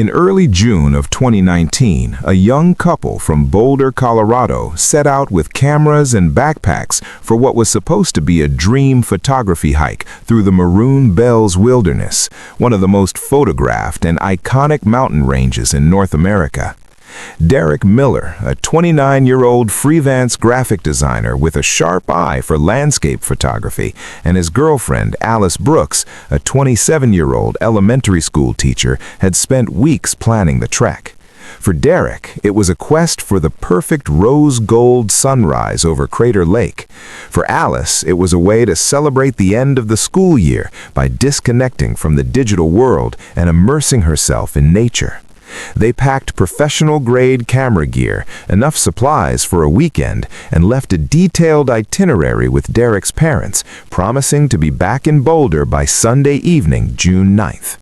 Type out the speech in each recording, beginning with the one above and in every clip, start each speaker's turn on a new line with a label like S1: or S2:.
S1: In early June of 2019, a young couple from Boulder, Colorado set out with cameras and backpacks for what was supposed to be a dream photography hike through the Maroon Bells Wilderness, one of the most photographed and iconic mountain ranges in North America. Derek Miller, a 29-year-old freelance graphic designer with a sharp eye for landscape photography, and his girlfriend, Alice Brooks, a 27-year-old elementary school teacher, had spent weeks planning the trek. For Derek, it was a quest for the perfect rose-gold sunrise over Crater Lake. For Alice, it was a way to celebrate the end of the school year by disconnecting from the digital world and immersing herself in nature. They packed professional-grade camera gear, enough supplies for a weekend, and left a detailed itinerary with Derek's parents, promising to be back in Boulder by Sunday evening, June 9th.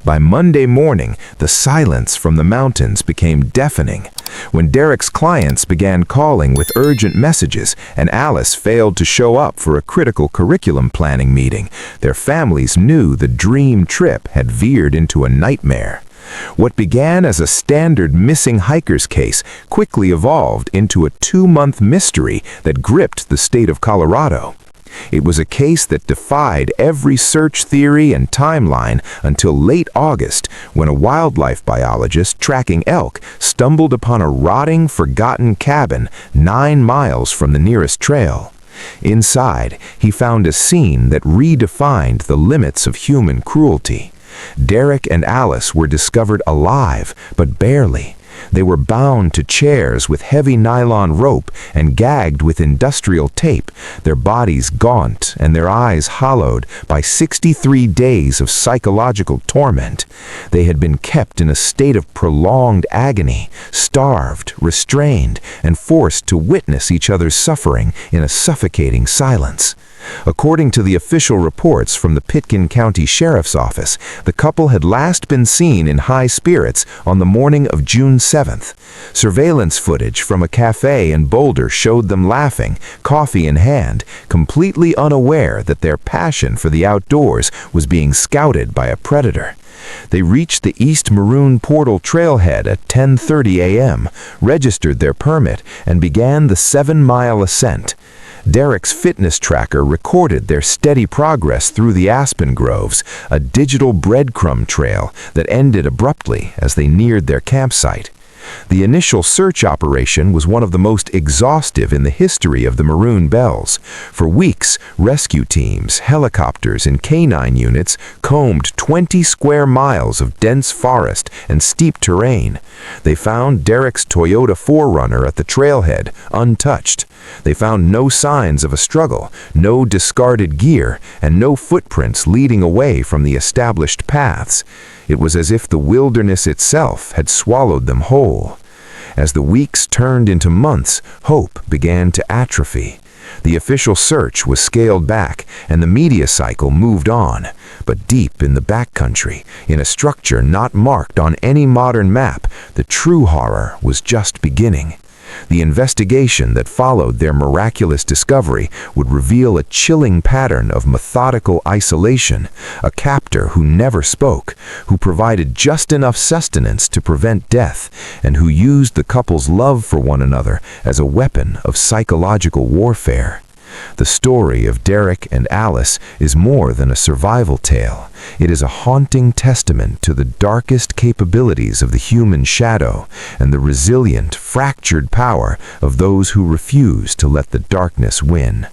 S1: By Monday morning, the silence from the mountains became deafening. When Derek's clients began calling with urgent messages and Alice failed to show up for a critical curriculum planning meeting, their families knew the dream trip had veered into a nightmare. What began as a standard missing hikers case quickly evolved into a 2-month mystery that gripped the state of Colorado. It was a case that defied every search theory and timeline until late August, when a wildlife biologist tracking elk stumbled upon a rotting, forgotten cabin 9 miles from the nearest trail. Inside, he found a scene that redefined the limits of human cruelty. Derek and Alice were discovered alive, but barely. They were bound to chairs with heavy nylon rope and gagged with industrial tape, their bodies gaunt and their eyes hollowed by 63 days of psychological torment. They had been kept in a state of prolonged agony, starved, restrained, and forced to witness each other's suffering in a suffocating silence. According to the official reports from the Pitkin County Sheriff's Office, the couple had last been seen in high spirits on the morning of June 7th. Surveillance footage from a cafe in Boulder showed them laughing, coffee in hand, completely unaware that their passion for the outdoors was being scouted by a predator. They reached the East Maroon Portal trailhead at 10:30 a.m., registered their permit, and began the 7-mile ascent. Derek's fitness tracker recorded their steady progress through the aspen groves, a digital breadcrumb trail that ended abruptly as they neared their campsite. The initial search operation was one of the most exhaustive in the history of the Maroon Bells. For weeks, rescue teams, helicopters, and canine units combed 20 square miles of dense forest and steep terrain. They found Derek's Toyota 4Runner at the trailhead, untouched. They found no signs of a struggle, no discarded gear, and no footprints leading away from the established paths. It was as if the wilderness itself had swallowed them whole. As the weeks turned into months, hope began to atrophy. The official search was scaled back, and the media cycle moved on. But deep in the backcountry, in a structure not marked on any modern map, the true horror was just beginning. The investigation that followed their miraculous discovery would reveal a chilling pattern of methodical isolation, a captor who never spoke, who provided just enough sustenance to prevent death, and who used the couple's love for one another as a weapon of psychological warfare. The story of Derek and Alice is more than a survival tale. It is a haunting testament to the darkest capabilities of the human shadow and the resilient, fractured power of those who refuse to let the darkness win.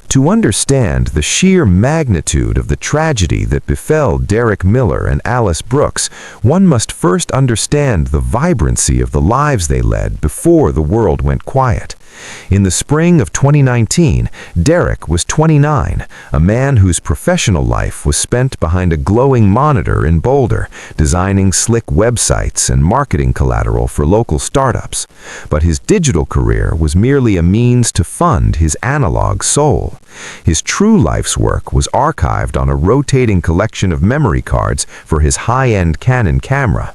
S1: To understand the sheer magnitude of the tragedy that befell Derek Miller and Alice Brooks, one must first understand the vibrancy of the lives they led before the world went quiet. In the spring of 2019, Derek was 29, a man whose professional life was spent behind a glowing monitor in Boulder, designing slick websites and marketing collateral for local startups. But his digital career was merely a means to fund his analog soul. His true life's work was archived on a rotating collection of memory cards for his high-end Canon camera.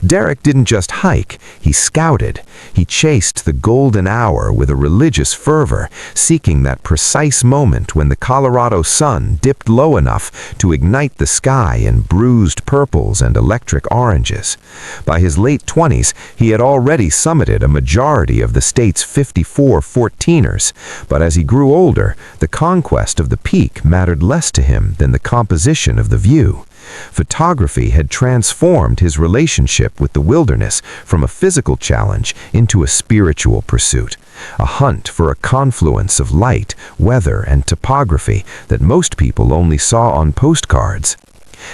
S2: Derek didn't just hike, he scouted. He chased the golden hour with a religious fervor, seeking that precise moment when the Colorado sun dipped low enough to ignite the sky in bruised purples and electric oranges. By his late 20s, he had already summited a majority of the state's 54 14ers, but as he grew older, the conquest of the peak mattered less to him than the composition of the view. Photography had transformed his relationship with the wilderness from a physical challenge into a spiritual pursuit, a hunt for a confluence of light, weather, and topography that most people only saw on postcards.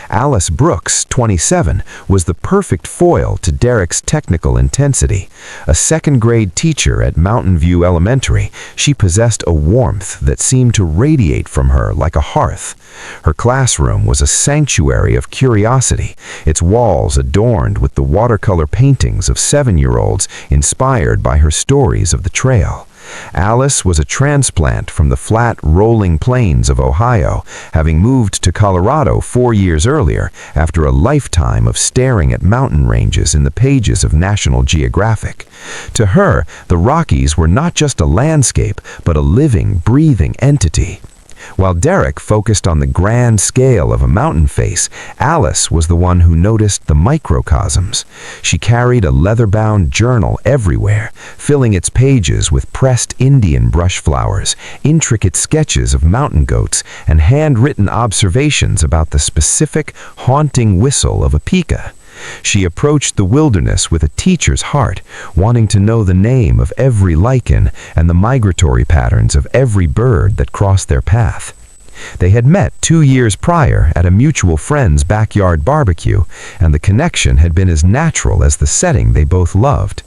S2: Alice Brooks, 27, was the perfect foil to Derek's technical intensity. A second-grade teacher at Mountain View Elementary, she possessed a warmth that seemed to radiate from her like a hearth. Her classroom was a sanctuary of curiosity, its walls adorned with the watercolor paintings of 7-year-olds inspired by her stories of the trail. Alice was a transplant from the flat, rolling plains of Ohio, having moved to Colorado 4 years earlier after a lifetime of staring at mountain ranges in the pages of National Geographic. To her, the Rockies were not just a landscape, but a living, breathing entity. While Derek focused on the grand scale of a mountain face, Alice was the one who noticed the microcosms. She carried a leather-bound journal everywhere, filling its pages with pressed Indian brush flowers, intricate sketches of mountain goats, and handwritten observations about the specific, haunting whistle of a pika. She approached the wilderness with a teacher's heart, wanting to know the name of every lichen and the migratory patterns of every bird that crossed their path. They had met 2 years prior at a mutual friend's backyard barbecue, and the connection had been as natural as the setting they both loved.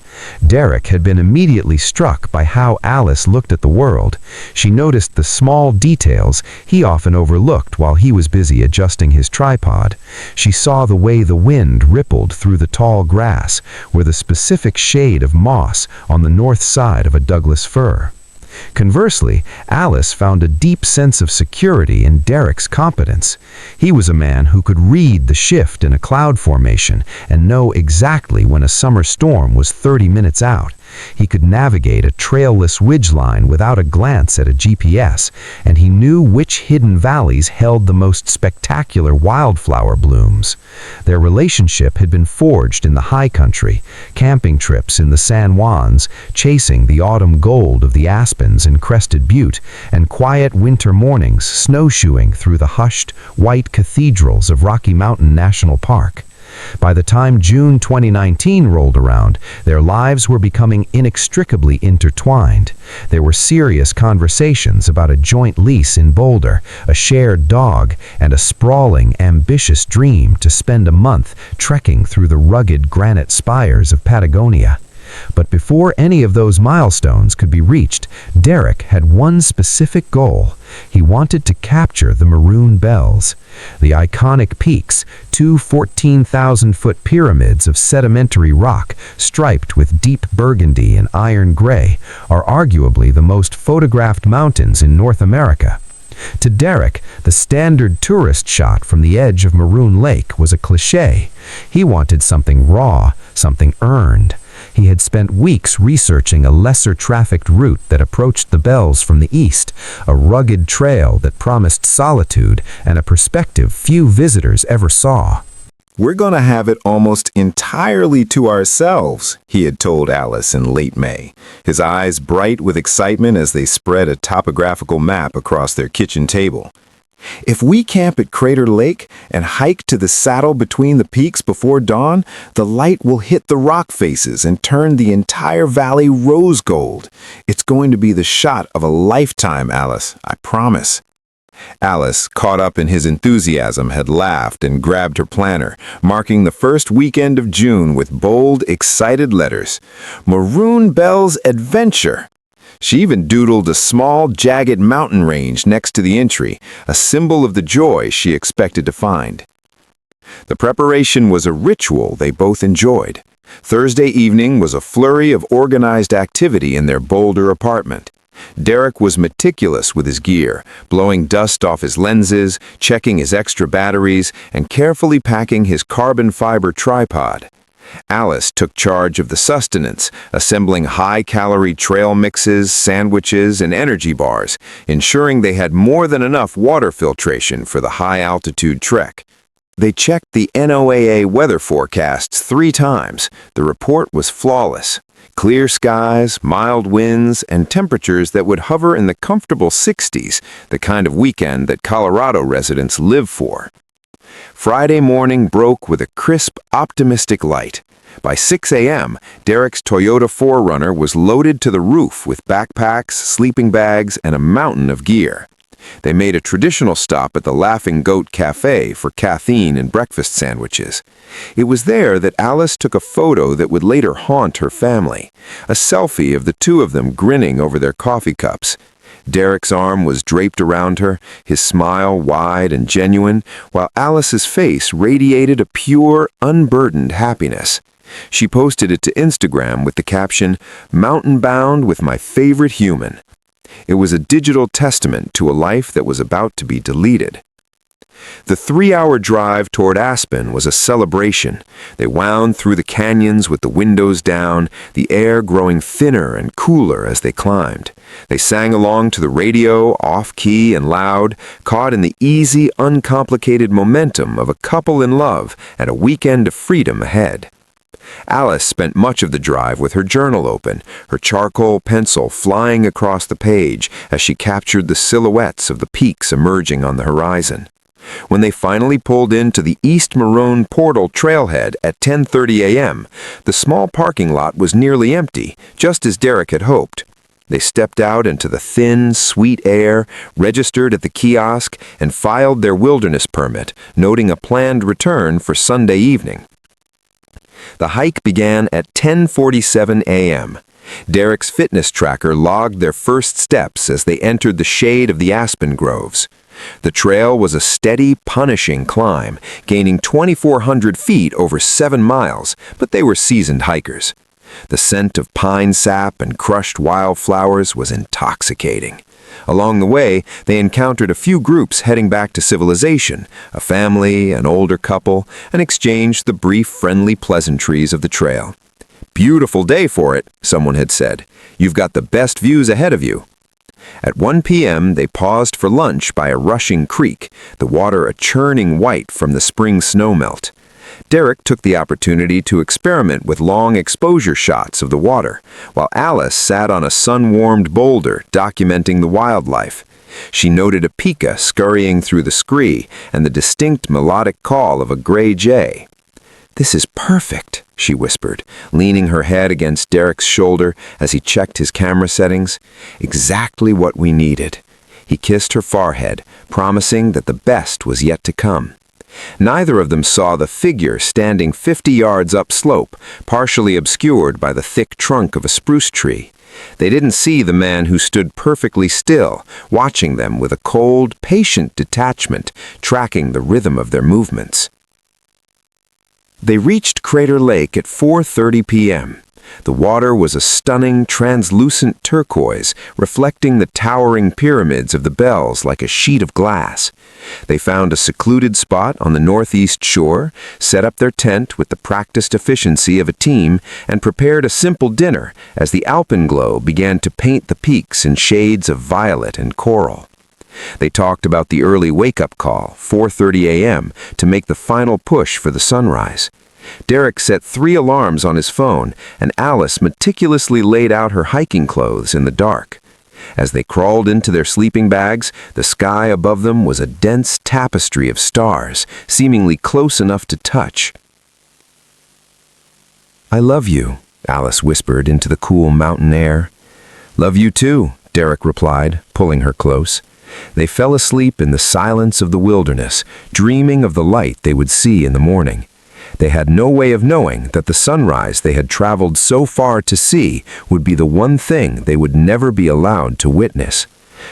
S2: Derek had been immediately struck by how Alice looked at the world. She noticed the small details he often overlooked while he was busy adjusting his tripod. She saw the way the wind rippled through the tall grass, or the specific shade of moss on the north side of a Douglas fir. Conversely, Alice found a deep sense of security in Derek's competence. He was a man who could read the shift in a cloud formation and know exactly when a summer storm was 30 minutes out. He could navigate a trailless ridgeline without a glance at a GPS, and he knew which hidden valleys held the most spectacular wildflower blooms. Their relationship had been forged in the high country, camping trips in the San Juans, chasing the autumn gold of the aspens in Crested Butte, and quiet winter mornings snowshoeing through the hushed, white cathedrals of Rocky Mountain National Park. By the time June 2019 rolled around, their lives were becoming inextricably intertwined. There were serious conversations about a joint lease in Boulder, a shared dog, and a sprawling, ambitious dream to spend a month trekking through the rugged granite spires of Patagonia. But before any of those milestones could be reached, Derek had one specific goal. He wanted to capture the Maroon Bells. The iconic peaks, two 14,000-foot pyramids of sedimentary rock striped with deep burgundy and iron gray, are arguably the most photographed mountains in North America. To Derek, the standard tourist shot from the edge of Maroon Lake was a cliché. He wanted something raw, something earned. He had spent weeks researching a lesser-trafficked route that approached the Bells from the east, a rugged trail that promised solitude and a perspective few visitors ever saw.
S1: "We're going to have it almost entirely to ourselves," he had told Alice in late May, his eyes bright with excitement as they spread a topographical map across their kitchen table. "If we camp at Crater Lake and hike to the saddle between the peaks before dawn, the light will hit the rock faces and turn the entire valley rose gold. It's going to be the shot of a lifetime, Alice, I promise." Alice, caught up in his enthusiasm, had laughed and grabbed her planner, marking the first weekend of June with bold, excited letters. "Maroon Bells Adventure." She even doodled a small, jagged mountain range next to the entry, a symbol of the joy she expected to find. The preparation was a ritual they both enjoyed. Thursday evening was a flurry of organized activity in their Boulder apartment. Derek was meticulous with his gear, blowing dust off his lenses, checking his extra batteries, and carefully packing his carbon fiber tripod. Alice took charge of the sustenance, assembling high-calorie trail mixes, sandwiches, and energy bars, ensuring they had more than enough water filtration for the high-altitude trek. They checked the NOAA weather forecasts 3 times. The report was flawless. Clear skies, mild winds, and temperatures that would hover in the comfortable 60s, the kind of weekend that Colorado residents live for. Friday morning broke with a crisp, optimistic light. By 6 a.m., Derek's Toyota 4Runner was loaded to the roof with backpacks, sleeping bags, and a mountain of gear. They made a traditional stop at the Laughing Goat Cafe for caffeine and breakfast sandwiches. It was there that Alice took a photo that would later haunt her family, a selfie of the two of them grinning over their coffee cups. Derek's arm was draped around her, his smile wide and genuine, while Alice's face radiated a pure, unburdened happiness. She posted it to Instagram with the caption, "Mountain bound with my favorite human." It was a digital testament to a life that was about to be deleted. The 3-hour drive toward Aspen was a celebration. They wound through the canyons with the windows down, the air growing thinner and cooler as they climbed. They sang along to the radio, off-key and loud, caught in the easy, uncomplicated momentum of a couple in love and a weekend of freedom ahead. Alice spent much of the drive with her journal open, her charcoal pencil flying across the page as she captured the silhouettes of the peaks emerging on the horizon. When they finally pulled into the East Maroon Portal trailhead at 10:30 a.m., the small parking lot was nearly empty, just as Derek had hoped. They stepped out into the thin, sweet air, registered at the kiosk, and filed their wilderness permit, noting a planned return for Sunday evening. The hike began at 10:47 a.m. Derek's fitness tracker logged their first steps as they entered the shade of the aspen groves. The trail was a steady, punishing climb, gaining 2,400 feet over 7 miles, but they were seasoned hikers. The scent of pine sap and crushed wildflowers was intoxicating. Along the way, they encountered a few groups heading back to civilization, a family, an older couple, and exchanged the brief, friendly pleasantries of the trail. "Beautiful day for it," someone had said. "You've got the best views ahead of you." At 1 p.m., they paused for lunch by a rushing creek, the water a churning white from the spring snowmelt. Derek took the opportunity to experiment with long exposure shots of the water, while Alice sat on a sun-warmed boulder documenting the wildlife. She noted a pika scurrying through the scree and the distinct melodic call of a gray jay. "This is perfect," she whispered, leaning her head against Derek's shoulder as he checked his camera settings. "Exactly what we needed." He kissed her forehead, promising that the best was yet to come. Neither of them saw the figure standing 50 yards upslope, partially obscured by the thick trunk of a spruce tree. They didn't see the man who stood perfectly still, watching them with a cold, patient detachment, tracking the rhythm of their movements. They reached Crater Lake at 4:30 p.m. The water was a stunning, translucent turquoise, reflecting the towering pyramids of the Bells like a sheet of glass. They found a secluded spot on the northeast shore, set up their tent with the practiced efficiency of a team, and prepared a simple dinner as the alpenglow began to paint the peaks in shades of violet and coral. They talked about the early wake-up call, 4:30 a.m., to make the final push for the sunrise. Derek set 3 alarms on his phone, and Alice meticulously laid out her hiking clothes in the dark. As they crawled into their sleeping bags, the sky above them was a dense tapestry of stars, seemingly close enough to touch. "I love you," Alice whispered into the cool mountain air. "Love you too," Derek replied, pulling her close. They fell asleep in the silence of the wilderness, dreaming of the light they would see in the morning. They had no way of knowing that the sunrise they had traveled so far to see would be the one thing they would never be allowed to witness.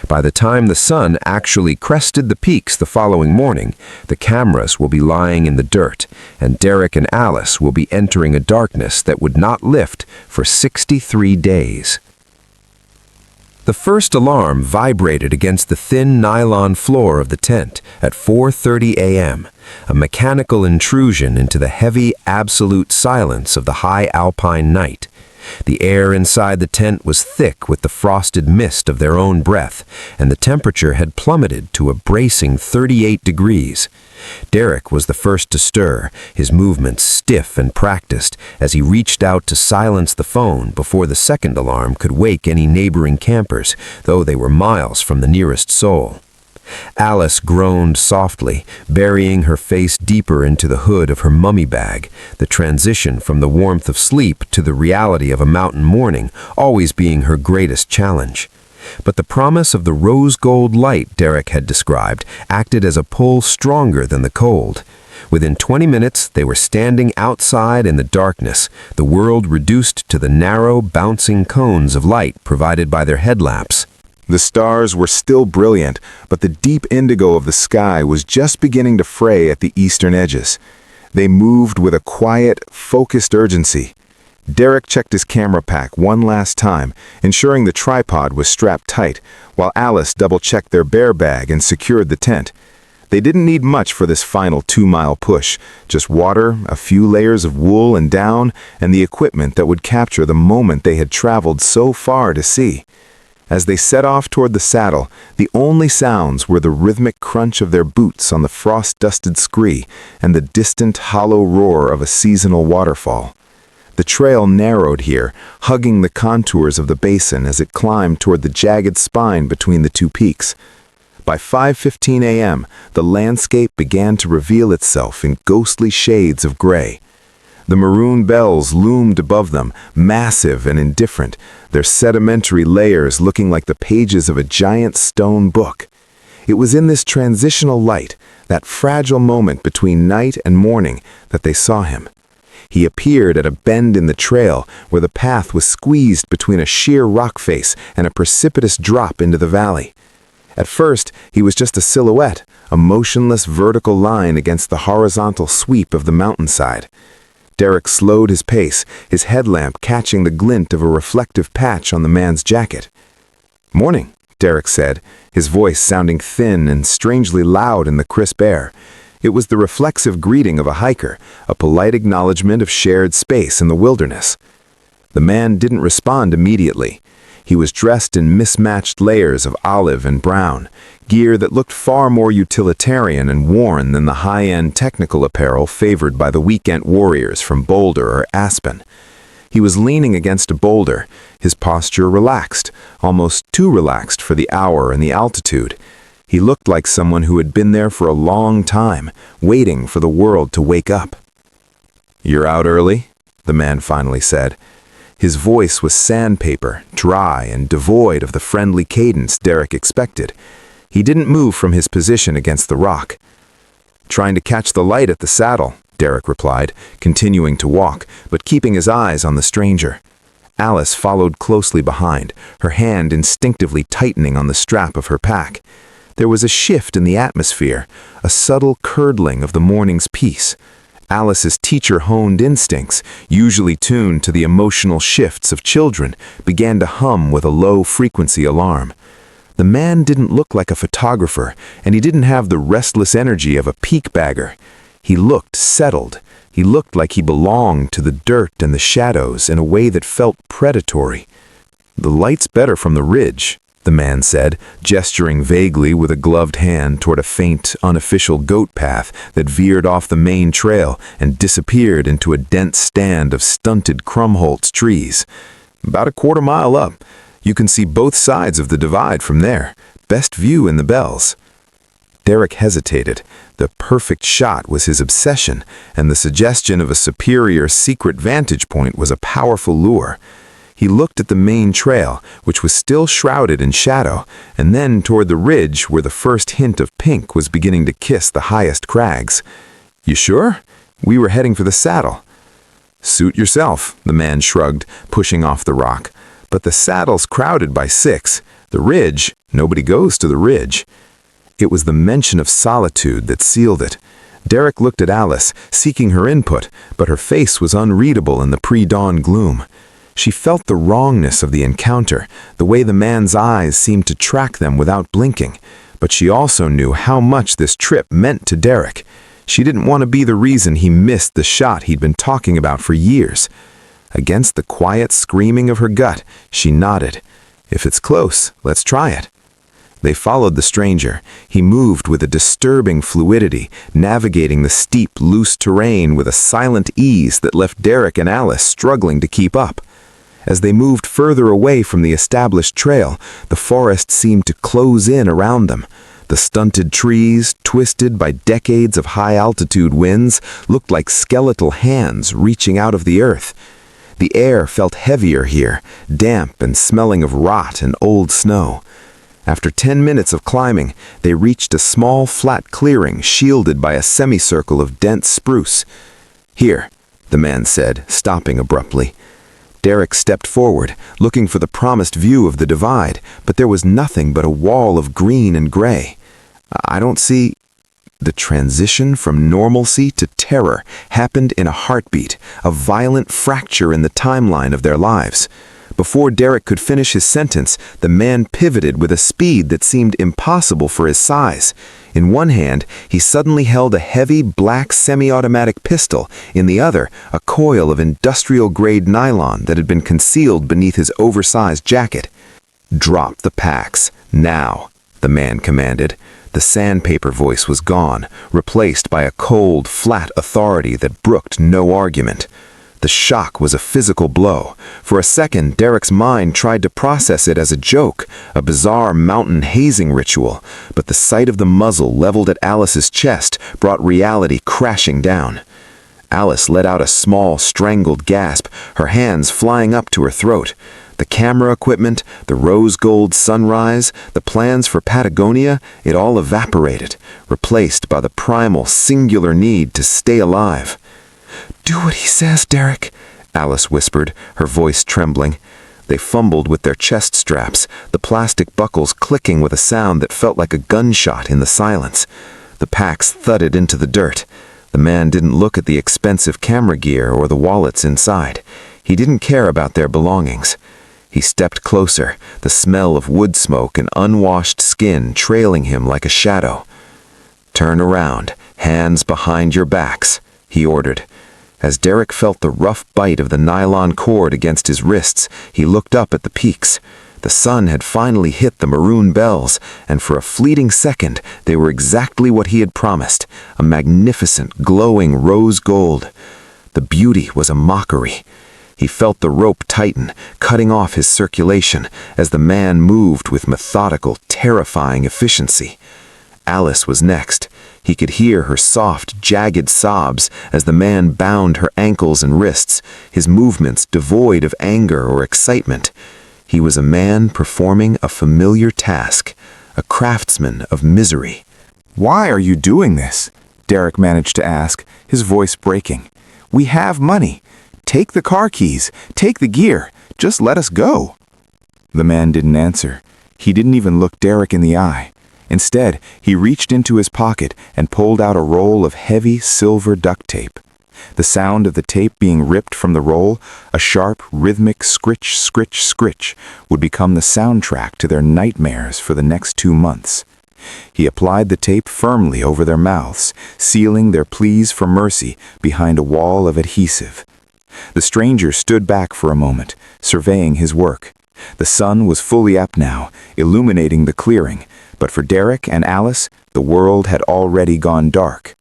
S1: By the time the sun actually crested the peaks the following morning, the cameras will be lying in the dirt, and Derek and Alice will be entering a darkness that would not lift for 63 days.
S2: The first alarm vibrated against the thin nylon floor of the tent at 4:30 a.m., a mechanical intrusion into the heavy, absolute silence of the high alpine night. The air inside the tent was thick with the frosted mist of their own breath, and the temperature had plummeted to a bracing 38 degrees. Derek was the first to stir, his movements stiff and practiced, as he reached out to silence the phone before the second alarm could wake any neighboring campers, though they were miles from the nearest soul. Alice groaned softly, burying her face deeper into the hood of her mummy bag, the transition from the warmth of sleep to the reality of a mountain morning always being her greatest challenge. But the promise of the rose-gold light Derek had described acted as a pull stronger than the cold. Within 20 minutes, they were standing outside in the darkness, the world reduced to the narrow, bouncing cones of light provided by their headlamps.
S1: The stars were still brilliant, but the deep indigo of the sky was just beginning to fray at the eastern edges. They moved with a quiet, focused urgency. Derek checked his camera pack one last time, ensuring the tripod was strapped tight, while Alice double-checked their bear bag and secured the tent. They didn't need much for this final 2-mile push, just water, a few layers of wool and down, and the equipment that would capture the moment they had traveled so far to see. As they set off toward the saddle, the only sounds were the rhythmic crunch of their boots on the frost-dusted scree and the distant hollow roar of a seasonal waterfall. The trail narrowed here, hugging the contours of the basin as it climbed toward the jagged spine between the two peaks. By 5:15 a.m., the landscape began to reveal itself in ghostly shades of gray. The Maroon Bells loomed above them, massive and indifferent, their sedimentary layers looking like the pages of a giant stone book. It was in this transitional light, that fragile moment between night and morning, that they saw him. He appeared at a bend in the trail where the path was squeezed between a sheer rock face and a precipitous drop into the valley. At first, he was just a silhouette, a motionless vertical line against the horizontal sweep of the mountainside. Derek slowed his pace, his headlamp catching the glint of a reflective patch on the man's jacket. "Morning," Derek said, his voice sounding thin and strangely loud in the crisp air. It was the reflexive greeting of a hiker, a polite acknowledgement of shared space in the wilderness. The man didn't respond immediately. He was dressed in mismatched layers of olive and brown, gear that looked far more utilitarian and worn than the high-end technical apparel favored by the weekend warriors from Boulder or Aspen. He was leaning against a boulder, his posture relaxed, almost too relaxed for the hour and the altitude. He looked like someone who had been there for a long time, waiting for the world to wake up. "You're out early?" the man finally said. His voice was sandpaper, dry and devoid of the friendly cadence Derek expected. He didn't move from his position against the rock. "Trying to catch the light at the saddle," Derek replied, continuing to walk, but keeping his eyes on the stranger. Alice followed closely behind, her hand instinctively tightening on the strap of her pack. There was a shift in the atmosphere, a subtle curdling of the morning's peace. Alice's teacher-honed instincts, usually tuned to the emotional shifts of children, began to hum with a low-frequency alarm. The man didn't look like a photographer, and he didn't have the restless energy of a peak-bagger. He looked settled. He looked like he belonged to the dirt and the shadows in a way that felt predatory. "The light's better from the ridge," the man said, gesturing vaguely with a gloved hand toward a faint, unofficial goat path that veered off the main trail and disappeared into a dense stand of stunted Krumholtz trees. "About a quarter mile up. You can see both sides of the divide from there. Best view in the Bells." Derek hesitated. The perfect shot was his obsession, and the suggestion of a superior secret vantage point was a powerful lure. He looked at the main trail, which was still shrouded in shadow, and then toward the ridge where the first hint of pink was beginning to kiss the highest crags. "You sure? We were heading for the saddle." "Suit yourself," the man shrugged, pushing off the rock. "But the saddle's crowded by 6. The ridge, nobody goes to the ridge." It was the mention of solitude that sealed it. Derek looked at Alice, seeking her input, but her face was unreadable in the pre-dawn gloom.
S2: She felt the wrongness of the encounter, the way the man's eyes seemed to track them without blinking, but she also knew how much this trip meant to Derek. She didn't want to be the reason he missed the shot he'd been talking about for years. Against the quiet screaming of her gut, she nodded. If it's close, let's try it. They followed the stranger. He moved with a disturbing fluidity, navigating the steep, loose terrain with a silent ease that left Derek and Alice struggling to keep up. As they moved further away from the established trail, the forest seemed to close in around them. The stunted trees, twisted by decades of high-altitude winds, looked like skeletal hands reaching out of the earth. The air felt heavier here, damp and smelling of rot and old snow. After 10 minutes of climbing, they reached a small, flat clearing shielded by a semicircle of dense spruce. "Here," the man said, stopping abruptly. Derek stepped forward, looking for the promised view of the divide, but there was nothing but a wall of green and gray. "I don't see—" The transition from normalcy to terror happened in a heartbeat, a violent fracture in the timeline of their lives. Before Derek could finish his sentence, the man pivoted with a speed that seemed impossible for his size. In one hand, he suddenly held a heavy black semi-automatic pistol, in the other, a coil of industrial-grade nylon that had been concealed beneath his oversized jacket. "Drop the packs, now," the man commanded. The sandpaper voice was gone, replaced by a cold, flat authority that brooked no argument. The shock was a physical blow. For a second, Derek's mind tried to process it as a joke, a bizarre mountain hazing ritual, but the sight of the muzzle leveled at Alice's chest brought reality crashing down. Alice let out a small, strangled gasp, her hands flying up to her throat. The camera equipment, the rose gold sunrise, the plans for Patagonia, it all evaporated, replaced by the primal, singular need to stay alive. "Do what he says, Derek," Alice whispered, her voice trembling. They fumbled with their chest straps, the plastic buckles clicking with a sound that felt like a gunshot in the silence. The packs thudded into the dirt. The man didn't look at the expensive camera gear or the wallets inside. He didn't care about their belongings. He stepped closer, the smell of wood smoke and unwashed skin trailing him like a shadow. "Turn around, hands behind your backs," he ordered. As Derek felt the rough bite of the nylon cord against his wrists, he looked up at the peaks. The sun had finally hit the Maroon Bells, and for a fleeting second, they were exactly what he had promised, a magnificent, glowing rose gold. The beauty was a mockery. He felt the rope tighten, cutting off his circulation, as the man moved with methodical, terrifying efficiency. Alice was next. He could hear her soft, jagged sobs as the man bound her ankles and wrists, his movements devoid of anger or excitement. He was a man performing a familiar task, a craftsman of misery.
S1: "Why are you doing this?" Derek managed to ask, his voice breaking. "We have money. Take the car keys, take the gear, just let us go." The man didn't answer. He didn't even look Derek in the eye. Instead, he reached into his pocket and pulled out a roll of heavy silver duct tape. The sound of the tape being ripped from the roll, a sharp, rhythmic scritch, scritch, scritch, would become the soundtrack to their nightmares for the next 2 months. He applied the tape firmly over their mouths, sealing their pleas for mercy behind a wall of adhesive. The stranger stood back for a moment, surveying his work. The sun was fully up now, illuminating the clearing, but for Derek and Alice, the world had already gone dark.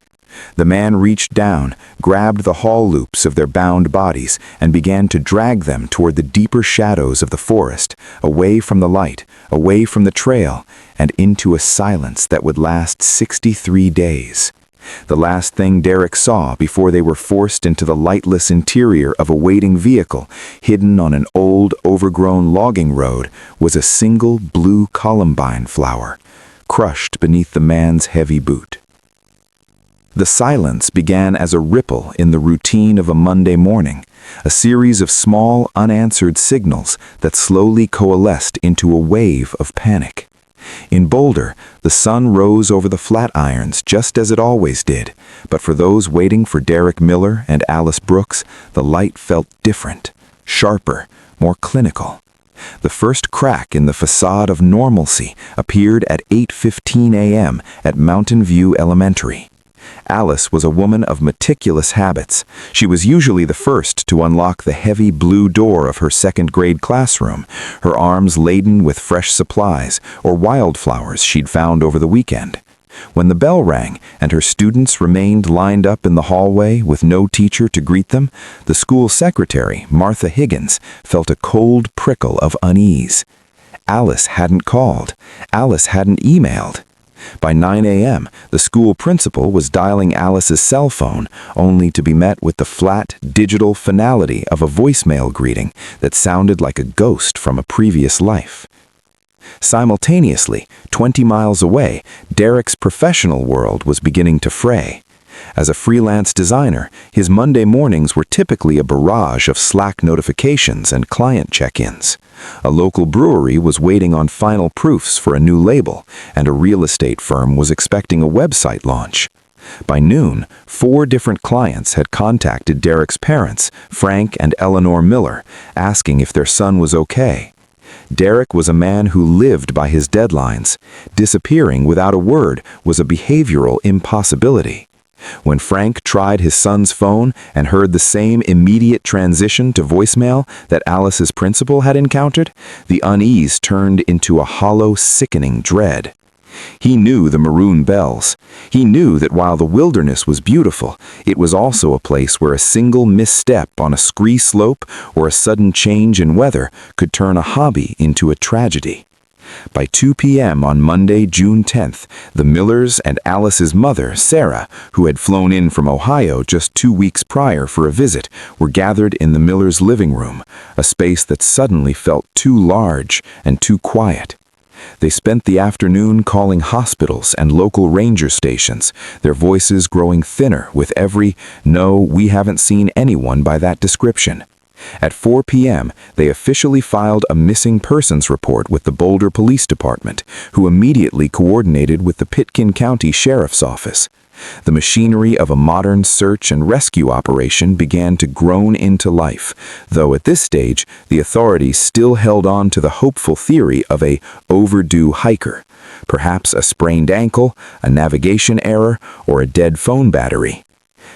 S1: The man reached down, grabbed the haul loops of their bound bodies, and began to drag them toward the deeper shadows of the forest, away from the light, away from the trail, and into a silence that would last 63 days. The last thing Derek saw before they were forced into the lightless interior of a waiting vehicle, hidden on an old, overgrown logging road, was a single blue columbine flower, crushed beneath the man's heavy boot. The silence began as a ripple in the routine of a Monday morning, a series of small, unanswered signals that slowly coalesced into a wave of panic. In Boulder, the sun rose over the Flatirons just as it always did, but for those waiting for Derek Miller and Alice Brooks, the light felt different, sharper, more clinical. The first crack in the facade of normalcy appeared at 8:15 a.m. at Mountain View Elementary. Alice was a woman of meticulous habits. She was usually the first to unlock the heavy blue door of her second-grade classroom, her arms laden with fresh supplies or wildflowers she'd found over the weekend. When the bell rang and her students remained lined up in the hallway with no teacher to greet them, the school secretary, Martha Higgins, felt a cold prickle of unease. Alice hadn't called. Alice hadn't emailed. By 9 a.m., the school principal was dialing Alice's cell phone, only to be met with the flat, digital finality of a voicemail greeting that sounded like a ghost from a previous life. Simultaneously, 20 miles away, Derek's professional world was beginning to fray. As a freelance designer, his Monday mornings were typically a barrage of Slack notifications and client check-ins. A local brewery was waiting on final proofs for a new label, and a real estate firm was expecting a website launch. By noon, 4 different clients had contacted Derek's parents, Frank and Eleanor Miller, asking if their son was okay. Derek was a man who lived by his deadlines. Disappearing without a word was a behavioral impossibility. When Frank tried his son's phone and heard the same immediate transition to voicemail that Alice's principal had encountered, the unease turned into a hollow, sickening dread. He knew the Maroon Bells. He knew that while the wilderness was beautiful, it was also a place where a single misstep on a scree slope or a sudden change in weather could turn a hobby into a tragedy. By 2 p.m. on Monday, June 10th, the Millers and Alice's mother, Sarah, who had flown in from Ohio just 2 weeks prior for a visit, were gathered in the Millers' living room, a space that suddenly felt too large and too quiet. They spent the afternoon calling hospitals and local ranger stations, their voices growing thinner with every, "No, we haven't seen anyone by that description." At 4 p.m., they officially filed a missing persons report with the Boulder Police Department, who immediately coordinated with the Pitkin County Sheriff's Office. The machinery of a modern search and rescue operation began to groan into life, though at this stage, the authorities still held on to the hopeful theory of a overdue hiker, perhaps a sprained ankle, a navigation error, or a dead phone battery.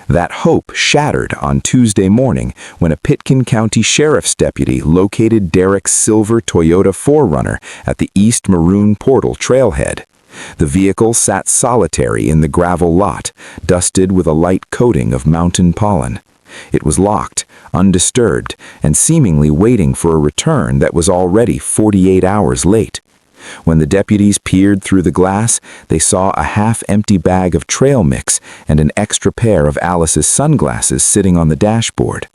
S1: That hope shattered on Tuesday morning when a Pitkin County Sheriff's deputy located Derek's silver Toyota 4Runner at the East Maroon Portal trailhead. The vehicle sat solitary in the gravel lot, dusted with a light coating of mountain pollen. It was locked, undisturbed, and seemingly waiting for a return that was already 48 hours late. When the deputies peered through the glass, they saw a half-empty bag of trail mix and an extra pair of Alice's sunglasses sitting on the dashboard.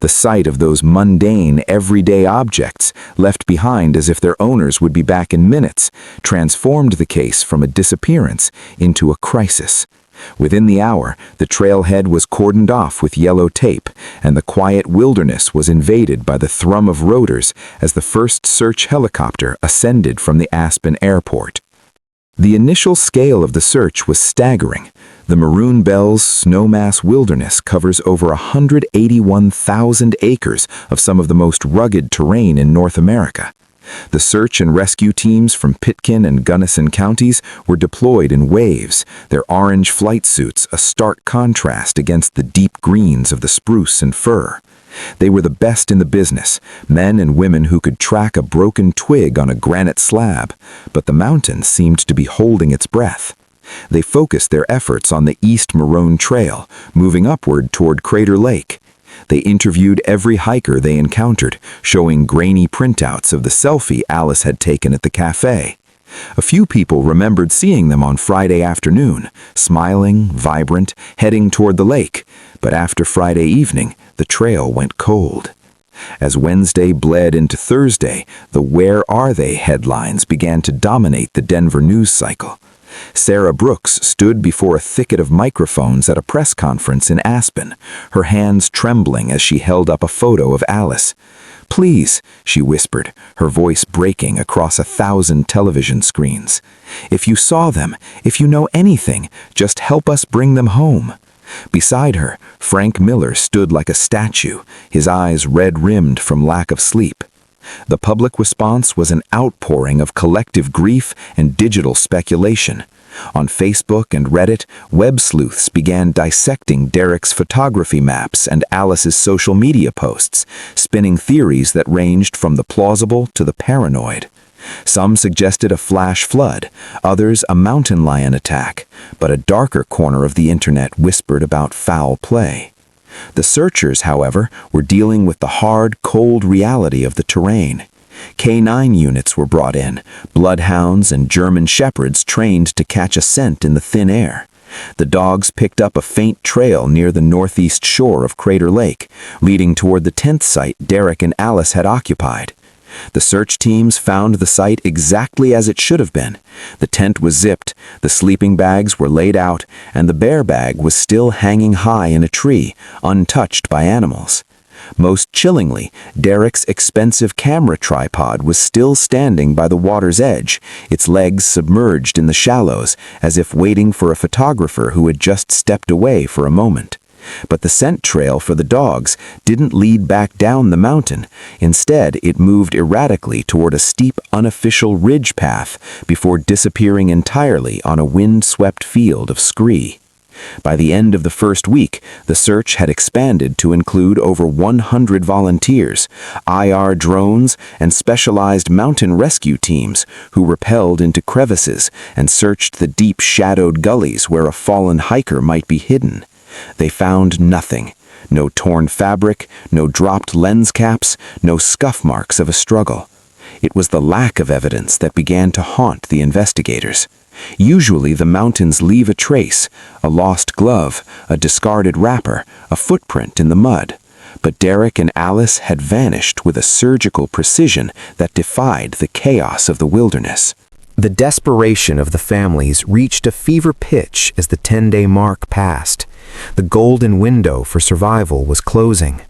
S1: The sight of those mundane, everyday objects, left behind as if their owners would be back in minutes, transformed the case from a disappearance into a crisis. Within the hour, the trailhead was cordoned off with yellow tape, and the quiet wilderness was invaded by the thrum of rotors as the first search helicopter ascended from the Aspen airport. The initial scale of the search was staggering. The Maroon Bells Snowmass Wilderness covers over 181,000 acres of some of the most rugged terrain in North America. The search and rescue teams from Pitkin and Gunnison counties were deployed in waves, their orange flight suits a stark contrast against the deep greens of the spruce and fir. They were the best in the business, men and women who could track a broken twig on a granite slab, but the mountain seemed to be holding its breath. They focused their efforts on the East Maroon Trail, moving upward toward Crater Lake. They interviewed every hiker they encountered, showing grainy printouts of the selfie Alice had taken at the cafe. A few people remembered seeing them on Friday afternoon, smiling, vibrant, heading toward the lake, but after Friday evening, the trail went cold. As Wednesday bled into Thursday, the "Where are they?" headlines began to dominate the Denver news cycle. Sarah Brooks stood before a thicket of microphones at a press conference in Aspen, her hands trembling as she held up a photo of Alice. "Please," she whispered, her voice breaking across 1,000 television screens. "If you saw them, if you know anything, just help us bring them home."
S3: Beside her, Frank Miller stood like a statue, his eyes red-rimmed from lack of sleep. The public response was an outpouring of collective grief and digital speculation. On Facebook and Reddit, web sleuths began dissecting Derek's photography maps and Alice's social media posts, spinning theories that ranged from the plausible to the paranoid. Some suggested a flash flood, others a mountain lion attack, but a darker corner of the internet whispered about foul play. The searchers, however, were dealing with the hard, cold reality of the terrain. K9 units were brought in, bloodhounds and German shepherds trained to catch a scent in the thin air. The dogs picked up a faint trail near the northeast shore of Crater Lake, leading toward the 10th site Derek and Alice had occupied. The search teams found the site exactly as it should have been. The tent was zipped, the sleeping bags were laid out, and the bear bag was still hanging high in a tree, untouched by animals. Most chillingly, Derek's expensive camera tripod was still standing by the water's edge, its legs submerged in the shallows, as if waiting for a photographer who had just stepped away for a moment. But the scent trail for the dogs didn't lead back down the mountain. Instead, it moved erratically toward a steep, unofficial ridge path before disappearing entirely on a wind-swept field of scree. By the end of the first week, the search had expanded to include over 100 volunteers, IR drones, and specialized mountain rescue teams who rappelled into crevices and searched the deep shadowed gullies where a fallen hiker might be hidden. They found nothing. No torn fabric, no dropped lens caps, no scuff marks of a struggle. It was the lack of evidence that began to haunt the investigators. Usually the mountains leave a trace, a lost glove, a discarded wrapper, a footprint in the mud. But Derek and Alice had vanished with a surgical precision that defied the chaos of the wilderness.
S4: The desperation of the families reached a fever pitch as the 10-day mark passed. The golden window for survival was closing.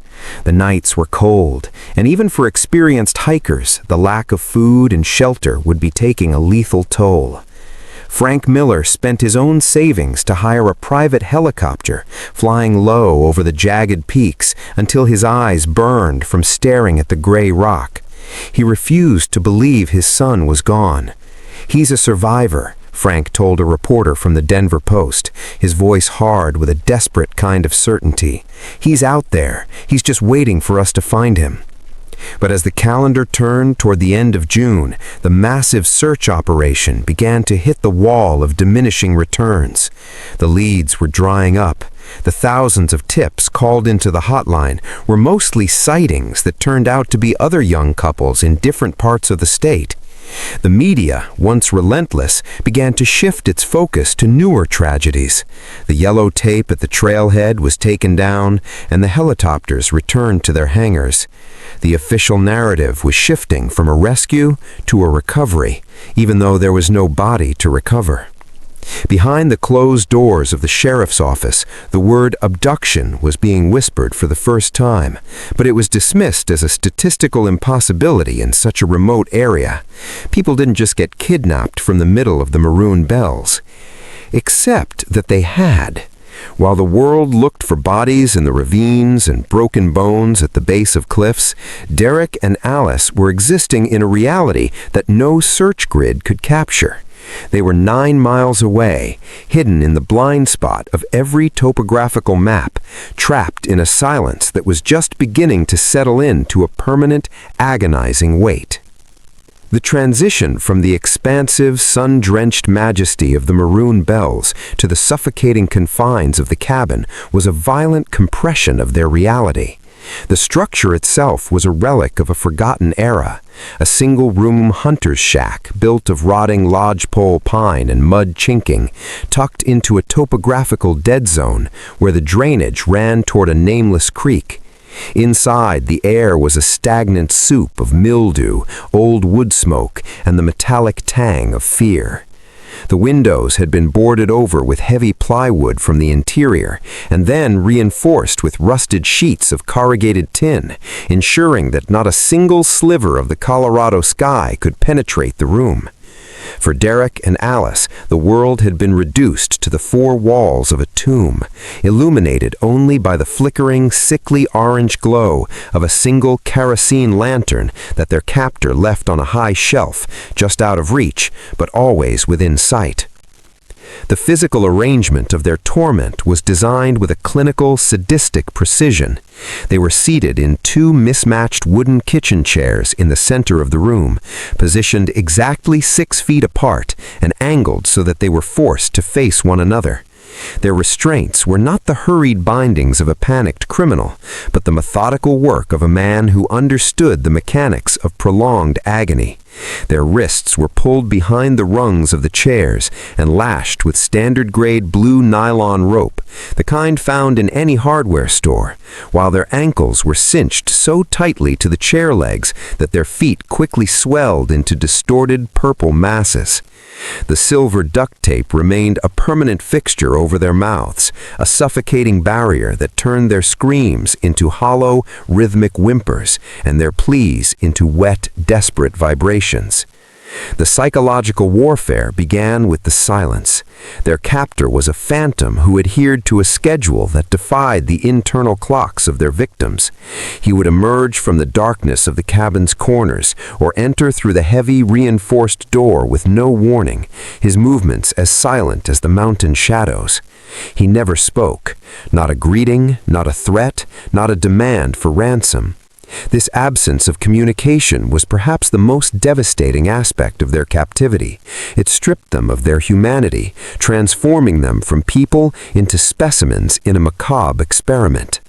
S4: The nights were cold, and even for experienced hikers, the lack of food and shelter would be taking a lethal toll. Frank Miller spent his own savings to hire a private helicopter, flying low over the jagged peaks until his eyes burned from staring at the gray rock. He refused to believe his son was gone. "He's a survivor," Frank told a reporter from the Denver Post, his voice hard with a desperate kind of certainty. "He's out there. He's just waiting for us to find him." But as the calendar turned toward the end of June, the massive search operation began to hit the wall of diminishing returns. The leads were drying up. The thousands of tips called into the hotline were mostly sightings that turned out to be other young couples in different parts of the state. The media, once relentless, began to shift its focus to newer tragedies. The yellow tape at the trailhead was taken down, and the helicopters returned to their hangars. The official narrative was shifting from a rescue to a recovery, even though there was no body to recover. Behind the closed doors of the sheriff's office, the word abduction was being whispered for the first time, but it was dismissed as a statistical impossibility in such a remote area. People didn't just get kidnapped from the middle of the Maroon Bells. Except that they had. While the world looked for bodies in the ravines and broken bones at the base of cliffs, Derek and Alice were existing in a reality that no search grid could capture. They were 9 miles away, hidden in the blind spot of every topographical map, trapped in a silence that was just beginning to settle into a permanent, agonizing wait. The transition from the expansive, sun-drenched majesty of the Maroon Bells to the suffocating confines of the cabin was a violent compression of their reality. The structure itself was a relic of a forgotten era, a single-room hunter's shack built of rotting lodgepole pine and mud chinking, tucked into a topographical dead zone where the drainage ran toward a nameless creek. Inside, the air was a stagnant soup of mildew, old wood smoke, and the metallic tang of fear. The windows had been boarded over with heavy plywood from the interior, and then reinforced with rusted sheets of corrugated tin, ensuring that not a single sliver of the Colorado sky could penetrate the room. For Derek and Alice, the world had been reduced to the four walls of a tomb, illuminated only by the flickering, sickly orange glow of a single kerosene lantern that their captor left on a high shelf, just out of reach, but always within sight. The physical arrangement of their torment was designed with a clinical, sadistic precision. They were seated in two mismatched wooden kitchen chairs in the center of the room, positioned exactly 6 feet apart and angled so that they were forced to face one another. Their restraints were not the hurried bindings of a panicked criminal, but the methodical work of a man who understood the mechanics of prolonged agony. Their wrists were pulled behind the rungs of the chairs and lashed with standard-grade blue nylon rope, the kind found in any hardware store, while their ankles were cinched so tightly to the chair legs that their feet quickly swelled into distorted purple masses. The silver duct tape remained a permanent fixture over their mouths, a suffocating barrier that turned their screams into hollow, rhythmic whimpers and their pleas into wet, desperate vibrations. The psychological warfare began with the silence. Their captor was a phantom who adhered to a schedule that defied the internal clocks of their victims. He would emerge from the darkness of the cabin's corners or enter through the heavy, reinforced door with no warning, his movements as silent as the mountain shadows. He never spoke, not a greeting, not a threat, not a demand for ransom. This absence of communication was perhaps the most devastating aspect of their captivity. It stripped them of their humanity, transforming them from people into specimens in a macabre experiment.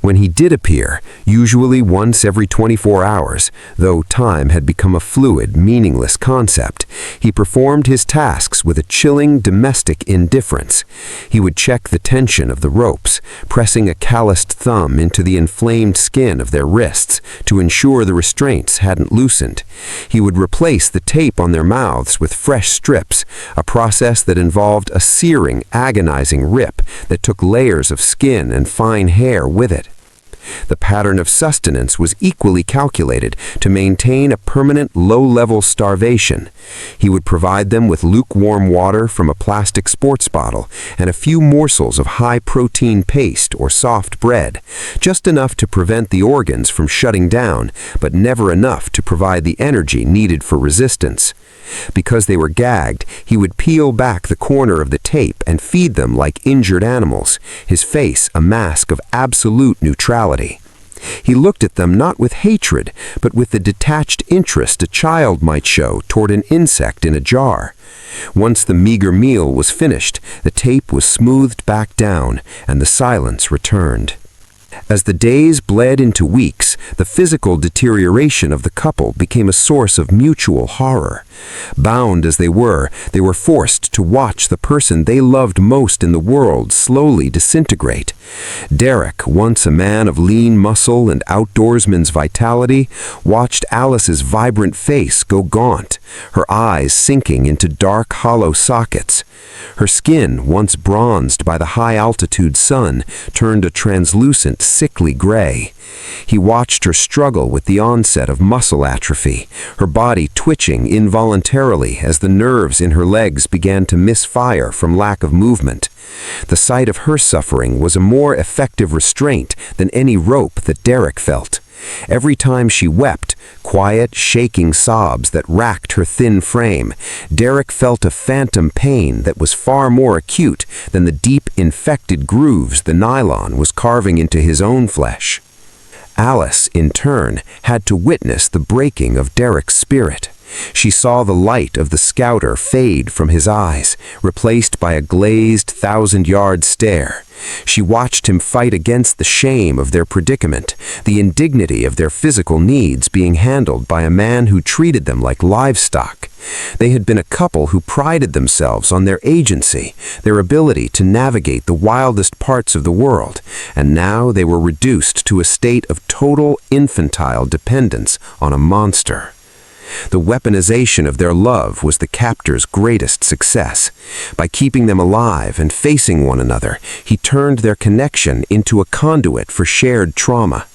S4: When he did appear, usually once every 24 hours, though time had become a fluid, meaningless concept, he performed his tasks with a chilling domestic indifference. He would check the tension of the ropes, pressing a calloused thumb into the inflamed skin of their wrists to ensure the restraints hadn't loosened. He would replace the tape on their mouths with fresh strips, a process that involved a searing, agonizing rip that took layers of skin and fine hair with it. The pattern of sustenance was equally calculated to maintain a permanent low-level starvation. He would provide them with lukewarm water from a plastic sports bottle and a few morsels of high-protein paste or soft bread, just enough to prevent the organs from shutting down, but never enough to provide the energy needed for resistance. Because they were gagged, he would peel back the corner of the tape and feed them like injured animals, his face a mask of absolute neutrality. He looked at them not with hatred, but with the detached interest a child might show toward an insect in a jar. Once the meager meal was finished, the tape was smoothed back down, and the silence returned. As the days bled into weeks, the physical deterioration of the couple became a source of mutual horror. Bound as they were forced to watch the person they loved most in the world slowly disintegrate. Derek, once a man of lean muscle and outdoorsman's vitality, watched Alice's vibrant face go gaunt, her eyes sinking into dark, hollow sockets. Her skin, once bronzed by the high-altitude sun, turned a translucent, sickly gray. He watched her struggle with the onset of muscle atrophy, her body twitching involuntarily as the nerves in her legs began to misfire from lack of movement. The sight of her suffering was a more effective restraint than any rope that Derek felt. Every time she wept, quiet, shaking sobs that racked her thin frame, Derek felt a phantom pain that was far more acute than the deep, infected grooves the nylon was carving into his own flesh. Alice, in turn, had to witness the breaking of Derek's spirit. She saw the light of the scouter fade from his eyes, replaced by a glazed, thousand-yard stare. She watched him fight against the shame of their predicament, the indignity of their physical needs being handled by a man who treated them like livestock. They had been a couple who prided themselves on their agency, their ability to navigate the wildest parts of the world, and now they were reduced to a state of total infantile dependence on a monster.
S2: The weaponization of their love was the captor's greatest success. By keeping them alive and facing one another, he turned their connection into a conduit for shared trauma.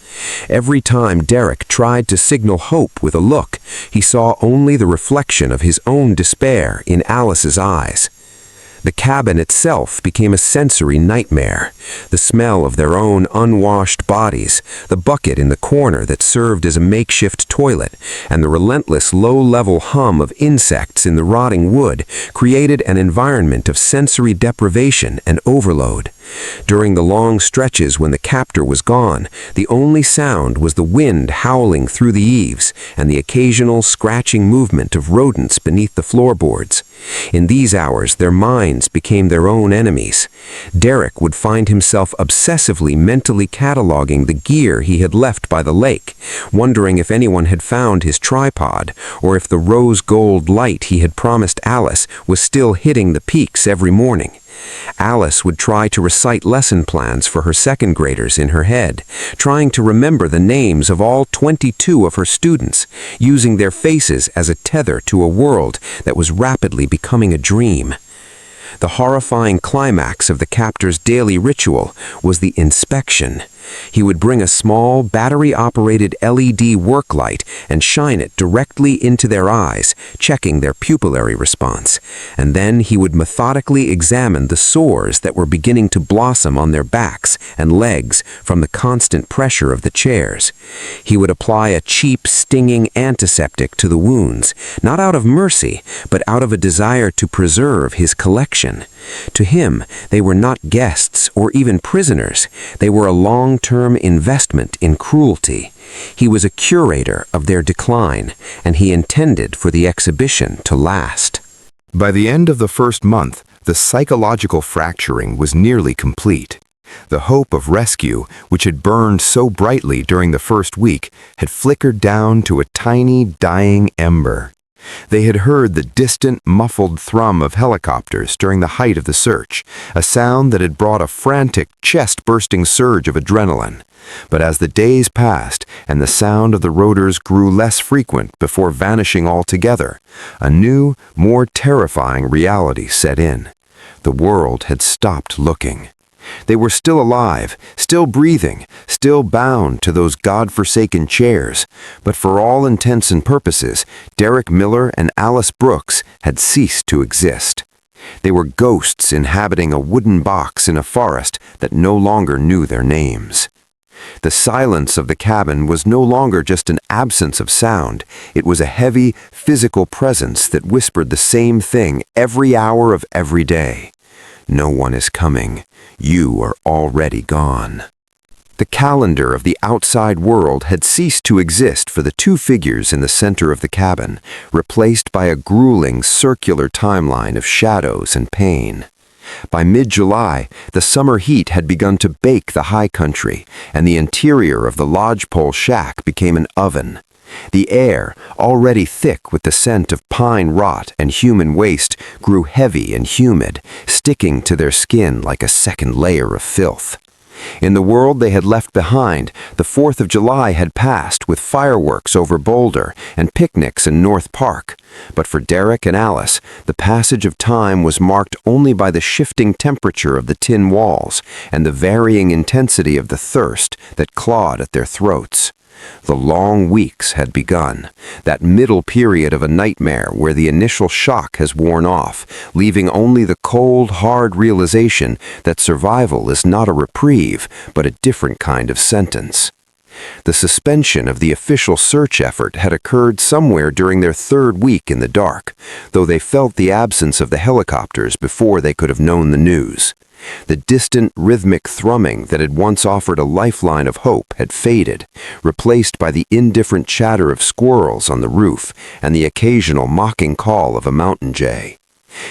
S2: Every time Derek tried to signal hope with a look, he saw only the reflection of his own despair in Alice's eyes. The cabin itself became a sensory nightmare. The smell of their own unwashed bodies, the bucket in the corner that served as a makeshift toilet, and the relentless low-level hum of insects in the rotting wood created an environment of sensory deprivation and overload. During the long stretches when the captor was gone, the only sound was the wind howling through the eaves and the occasional scratching movement of rodents beneath the floorboards. In these hours, their minds became their own enemies. Derek would find himself obsessively mentally cataloging the gear he had left by the lake, wondering if anyone had found his tripod, or if the rose-gold light he had promised Alice was still hitting the peaks every morning. Alice would try to recite lesson plans for her second graders in her head, trying to remember the names of all 22 of her students, using their faces as a tether to a world that was rapidly becoming a dream. The horrifying climax of the captor's daily ritual was the inspection. He would bring a small, battery-operated LED work light and shine it directly into their eyes, checking their pupillary response. And then he would methodically examine the sores that were beginning to blossom on their backs and legs from the constant pressure of the chairs. He would apply a cheap, stinging antiseptic to the wounds, not out of mercy, but out of a desire to preserve his collection. To him, they were not guests or even prisoners. They were a long-term investment in cruelty. He was a curator of their decline, and he intended for the exhibition to last.
S1: By the end of the first month, the psychological fracturing was nearly complete. The hope of rescue, which had burned so brightly during the first week, had flickered down to a tiny, dying ember. They had heard the distant, muffled thrum of helicopters during the height of the search, a sound that had brought a frantic, chest-bursting surge of adrenaline. But as the days passed and the sound of the rotors grew less frequent before vanishing altogether, a new, more terrifying reality set in. The world had stopped looking. They were still alive, still breathing, still bound to those God-forsaken chairs, but for all intents and purposes, Derek Miller and Alice Brooks had ceased to exist. They were ghosts inhabiting a wooden box in a forest that no longer knew their names. The silence of the cabin was no longer just an absence of sound. It was a heavy, physical presence that whispered the same thing every hour of every day. No one is coming. You are already gone. The calendar of the outside world had ceased to exist for the two figures in the center of the cabin, replaced by a grueling circular timeline of shadows and pain. By mid-July, the summer heat had begun to bake the high country, and the interior of the lodgepole shack became an oven. The air, already thick with the scent of pine rot and human waste, grew heavy and humid, sticking to their skin like a second layer of filth. In the world they had left behind, the 4th of July had passed with fireworks over Boulder and picnics in North Park. But for Derek and Alice, the passage of time was marked only by the shifting temperature of the tin walls and the varying intensity of the thirst that clawed at their throats. The long weeks had begun, that middle period of a nightmare where the initial shock has worn off, leaving only the cold, hard realization that survival is not a reprieve, but a different kind of sentence. The suspension of the official search effort had occurred somewhere during their third week in the dark, though they felt the absence of the helicopters before they could have known the news. The distant, rhythmic thrumming that had once offered a lifeline of hope had faded, replaced by the indifferent chatter of squirrels on the roof and the occasional mocking call of a mountain jay.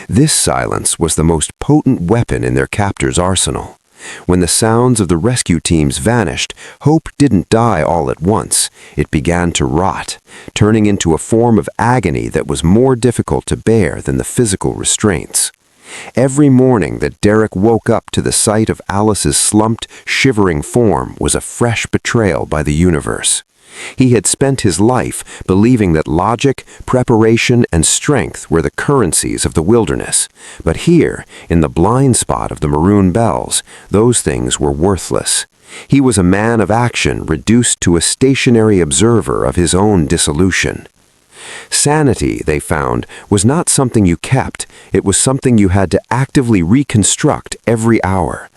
S1: This silence was the most potent weapon in their captor's arsenal. When the sounds of the rescue teams vanished, hope didn't die all at once. It began to rot, turning into a form of agony that was more difficult to bear than the physical restraints. Every morning that Derek woke up to the sight of Alice's slumped, shivering form was a fresh betrayal by the universe.
S5: He had spent his life believing that logic, preparation, and strength were the currencies of the wilderness. But here, in the blind spot of the Maroon Bells, those things were worthless. He was a man of action reduced to a stationary observer of his own dissolution. Sanity, they found, was not something you kept, it was something you had to actively reconstruct every hour.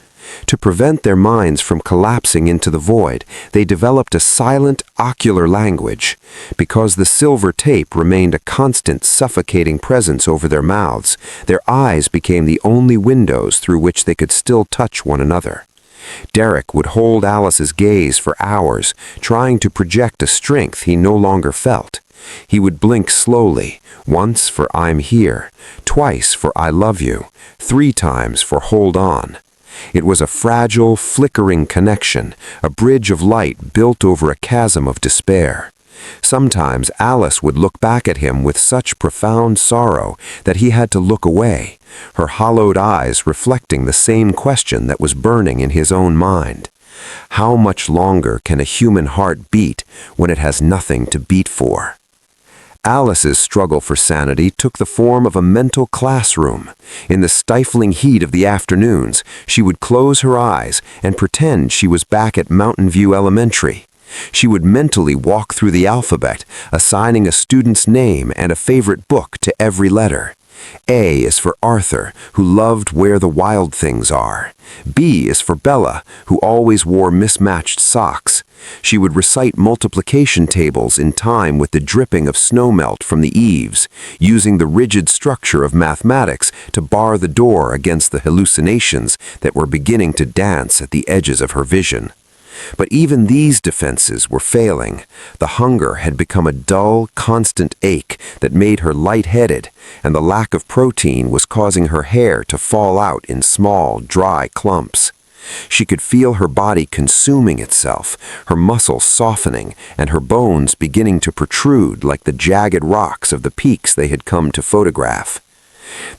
S5: To prevent their minds from collapsing into the void, they developed a silent, ocular language. Because the silver tape remained a constant, suffocating presence over their mouths, their eyes became the only windows through which they could still touch one another. Derek would hold Alice's gaze for hours, trying to project a strength he no longer felt. He would blink slowly, once for "I'm here," twice for "I love you," 3 times for "hold on." It was a fragile, flickering connection, a bridge of light built over a chasm of despair. Sometimes Alice would look back at him with such profound sorrow that he had to look away, her hollowed eyes reflecting the same question that was burning in his own mind. How much longer can a human heart beat when it has nothing to beat for? Alice's struggle for sanity took the form of a mental classroom. In the stifling heat of the afternoons, she would close her eyes and pretend she was back at Mountain View Elementary. She would mentally walk through the alphabet, assigning a student's name and a favorite book to every letter. A is for Arthur, who loved Where the Wild Things Are. B is for Bella, who always wore mismatched socks. She would recite multiplication tables in time with the dripping of snowmelt from the eaves, using the rigid structure of mathematics to bar the door against the hallucinations that were beginning to dance at the edges of her vision. But even these defenses were failing. The hunger had become a dull, constant ache that made her lightheaded, and the lack of protein was causing her hair to fall out in small, dry clumps. She could feel her body consuming itself, her muscles softening, and her bones beginning to protrude like the jagged rocks of the peaks they had come to photograph.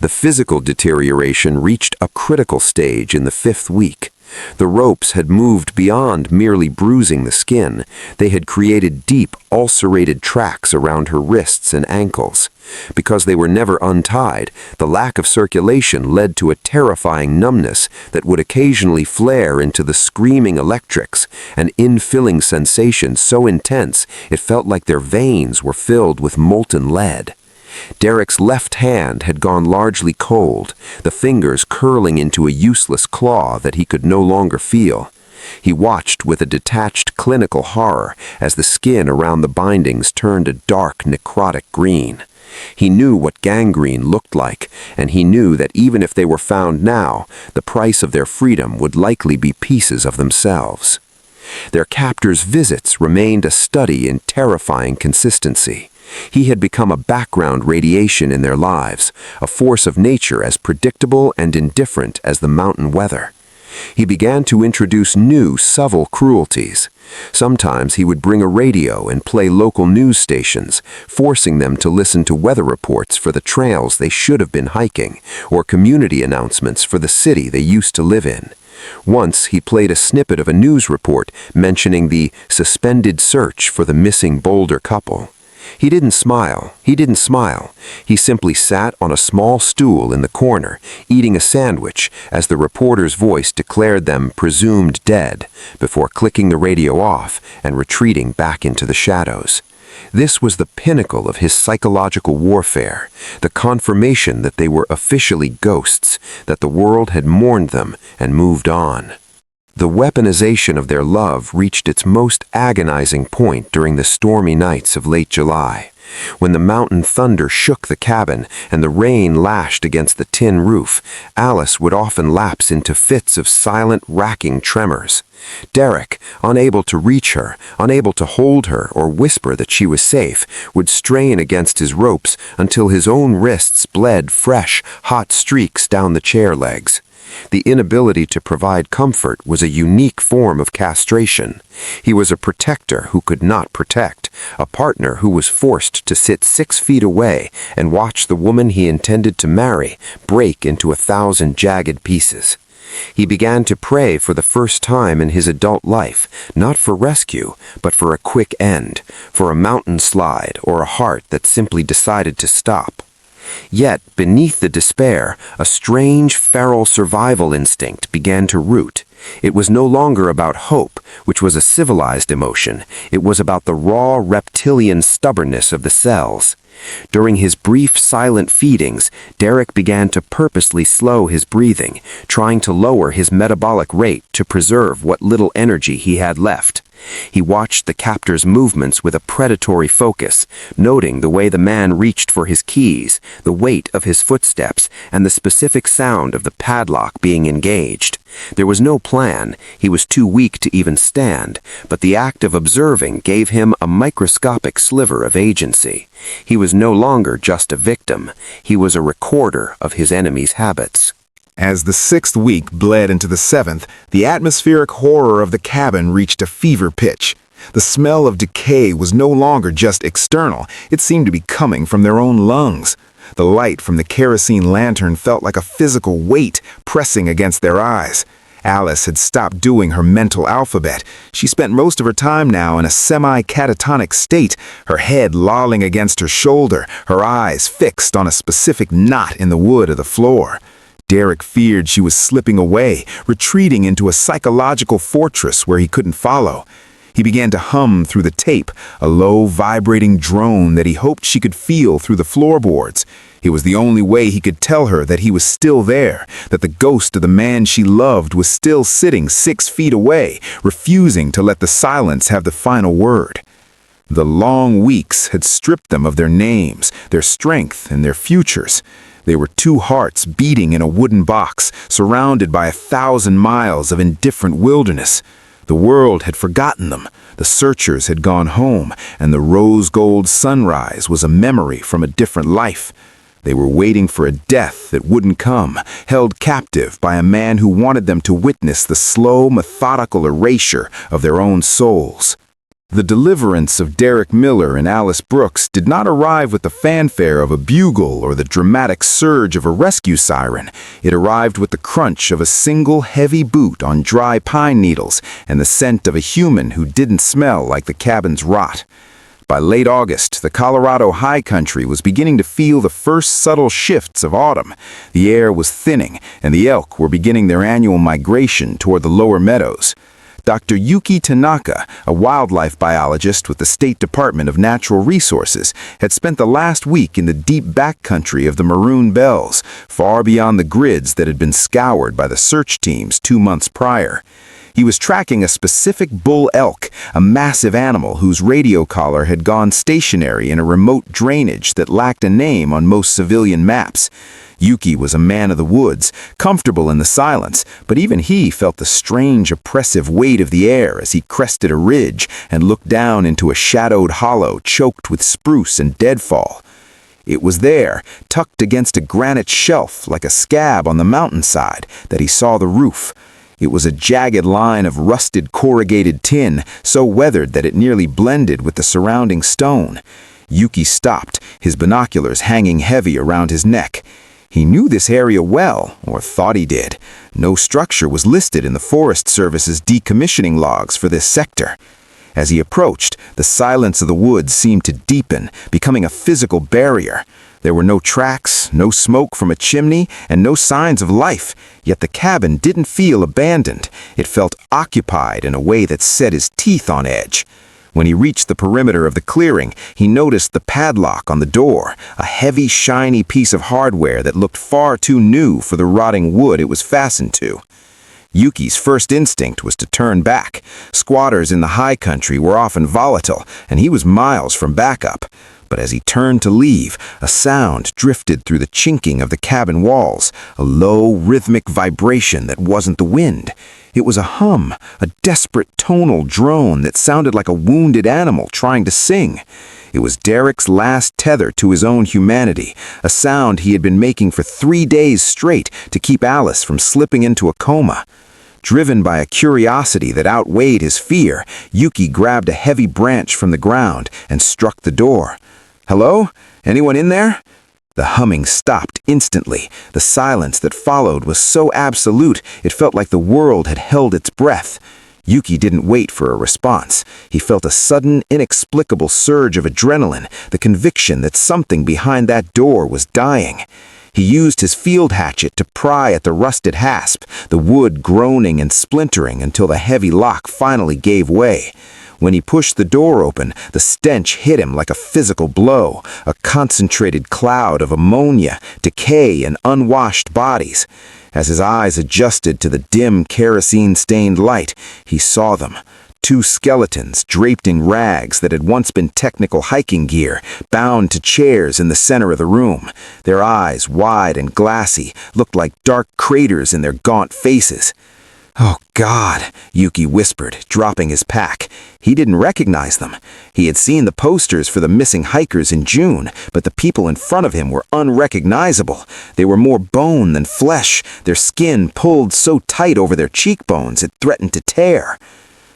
S5: The physical deterioration reached a critical stage in the 5th week. The ropes had moved beyond merely bruising the skin. They had created deep, ulcerated tracks around her wrists and ankles. Because they were never untied, the lack of circulation led to a terrifying numbness that would occasionally flare into the screaming electrics, an infilling sensation so intense it felt like their veins were filled with molten lead. Derek's left hand had gone largely cold, the fingers curling into a useless claw that he could no longer feel. He watched with a detached clinical horror as the skin around the bindings turned a dark necrotic green. He knew what gangrene looked like, and he knew that even if they were found now, the price of their freedom would likely be pieces of themselves. Their captor's visits remained a study in terrifying consistency. He had become a background radiation in their lives, a force of nature as predictable and indifferent as the mountain weather. He began to introduce new, subtle cruelties. Sometimes he would bring a radio and play local news stations, forcing them to listen to weather reports for the trails they should have been hiking, or community announcements for the city they used to live in. Once he played a snippet of a news report mentioning the suspended search for the missing Boulder couple. He didn't smile. He simply sat on a small stool in the corner, eating a sandwich as the reporter's voice declared them presumed dead, before clicking the radio off and retreating back into the shadows. This was the pinnacle of his psychological warfare, the confirmation that they were officially ghosts, that the world had mourned them and moved on. The weaponization of their love reached its most agonizing point during the stormy nights of late July, when the mountain thunder shook the cabin and the rain lashed against the tin roof. Alice would often lapse into fits of silent, racking tremors. Derek, unable to reach her, unable to hold her or whisper that she was safe, would strain against his ropes until his own wrists bled fresh, hot streaks down the chair legs. The inability to provide comfort was a unique form of castration. He was a protector who could not protect, a partner who was forced to sit 6 feet away and watch the woman he intended to marry break into 1,000 jagged pieces. He began to pray for the first time in his adult life, not for rescue, but for a quick end, for a mountain slide or a heart that simply decided to stop. Yet, beneath the despair, a strange feral survival instinct began to root. It was no longer about hope, which was a civilized emotion. It was about the raw reptilian stubbornness of the cells. During his brief, silent feedings, Derek began to purposely slow his breathing, trying to lower his metabolic rate to preserve what little energy he had left. He watched the captor's movements with a predatory focus, noting the way the man reached for his keys, the weight of his footsteps, and the specific sound of the padlock being engaged. There was no plan, he was too weak to even stand, but the act of observing gave him a microscopic sliver of agency. He was no longer just a victim, he was a recorder of his enemy's habits.
S1: As the 6th week bled into the 7th, the atmospheric horror of the cabin reached a fever pitch. The smell of decay was no longer just external, it seemed to be coming from their own lungs. The light from the kerosene lantern felt like a physical weight pressing against their eyes. Alice had stopped doing her mental alphabet. She spent most of her time now in a semi-catatonic state, her head lolling against her shoulder, her eyes fixed on a specific knot in the wood of the floor. Derek feared she was slipping away, retreating into a psychological fortress where he couldn't follow. He began to hum through the tape, a low, vibrating drone that he hoped she could feel through the floorboards. It was the only way he could tell her that he was still there, that the ghost of the man she loved was still sitting 6 feet away, refusing to let the silence have the final word. The long weeks had stripped them of their names, their strength, and their futures. They were 2 hearts beating in a wooden box, surrounded by 1,000 miles of indifferent wilderness. The world had forgotten them, the searchers had gone home, and the rose-gold sunrise was a memory from a different life. They were waiting for a death that wouldn't come, held captive by a man who wanted them to witness the slow, methodical erasure of their own souls. The deliverance of Derek Miller and Alice Brooks did not arrive with the fanfare of a bugle or the dramatic surge of a rescue siren. It arrived with the crunch of a single heavy boot on dry pine needles and the scent of a human who didn't smell like the cabin's rot. By late August, the Colorado high country was beginning to feel the first subtle shifts of autumn. The air was thinning, and the elk were beginning their annual migration toward the lower meadows. Dr. Yuki Tanaka, a wildlife biologist with the State Department of Natural Resources, had spent the last week in the deep backcountry of the Maroon Bells, far beyond the grids that had been scoured by the search teams 2 months prior. He was tracking a specific bull elk, a massive animal whose radio collar had gone stationary in a remote drainage that lacked a name on most civilian maps. Yuki was a man of the woods, comfortable in the silence, but even he felt the strange, oppressive weight of the air as he crested a ridge and looked down into a shadowed hollow choked with spruce and deadfall. It was there, tucked against a granite shelf like a scab on the mountainside, that he saw the roof. It was a jagged line of rusted corrugated tin, so weathered that it nearly blended with the surrounding stone. Yuki stopped, his binoculars hanging heavy around his neck. He knew this area well, or thought he did. No structure was listed in the Forest Service's decommissioning logs for this sector. As he approached, the silence of the woods seemed to deepen, becoming a physical barrier. There were no tracks, no smoke from a chimney, and no signs of life, yet the cabin didn't feel abandoned. It felt occupied in a way that set his teeth on edge. When he reached the perimeter of the clearing, he noticed the padlock on the door, a heavy, shiny piece of hardware that looked far too new for the rotting wood it was fastened to. Yuki's first instinct was to turn back. Squatters in the high country were often volatile, and he was miles from backup. But as he turned to leave, a sound drifted through the chinking of the cabin walls, a low, rhythmic vibration that wasn't the wind. It was a hum, a desperate tonal drone that sounded like a wounded animal trying to sing. It was Derek's last tether to his own humanity, a sound he had been making for 3 days straight to keep Alice from slipping into a coma. Driven by a curiosity that outweighed his fear, Yuki grabbed a heavy branch from the ground and struck the door. "Hello? Anyone in there?"
S3: The humming stopped instantly. The silence that followed was so absolute, it felt like the world had held its breath. Yuki didn't wait for a response. He felt a sudden, inexplicable surge of adrenaline, the conviction that something behind that door was dying. He used his field hatchet to pry at the rusted hasp, the wood groaning and splintering until the heavy lock finally gave way. When he pushed the door open, the stench hit him like a physical blow, a concentrated cloud of ammonia, decay, and unwashed bodies. As his eyes adjusted to the dim, kerosene-stained light, he saw them. Two skeletons draped in rags that had once been technical hiking gear, bound to chairs in the center of the room. Their eyes, wide and glassy, looked like dark craters in their gaunt faces. "Oh, God," Yuki whispered, dropping his pack. He didn't recognize them. He had seen the posters for the missing hikers in June, but the people in front of him were unrecognizable. They were more bone than flesh, their skin pulled so tight over their cheekbones it threatened to tear.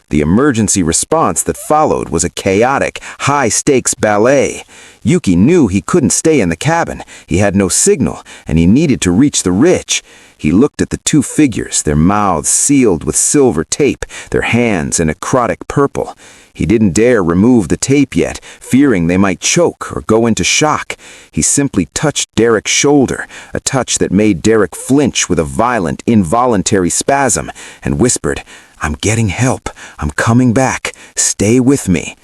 S3: The emergency response that followed was a chaotic, high-stakes ballet. Yuki knew he couldn't stay in the cabin. He had no signal, and he needed to reach the ridge. He looked at the two figures, their mouths sealed with silver tape, their hands a necrotic purple. He didn't dare remove the tape yet, fearing they might choke or go into shock. He simply touched Derek's shoulder, a touch that made Derek flinch with a violent, involuntary spasm, and whispered, "I'm getting help. I'm coming back. Stay with me."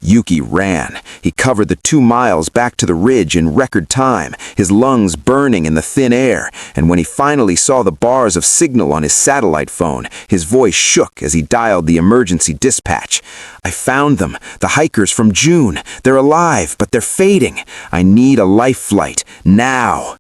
S3: Yuki ran. He covered the 2 miles back to the ridge in record time, his lungs burning in the thin air, and when he finally saw the bars of signal on his satellite phone, his voice shook as he dialed the emergency dispatch. "I found them, the hikers from June. They're alive, but they're fading. I need a life flight, now."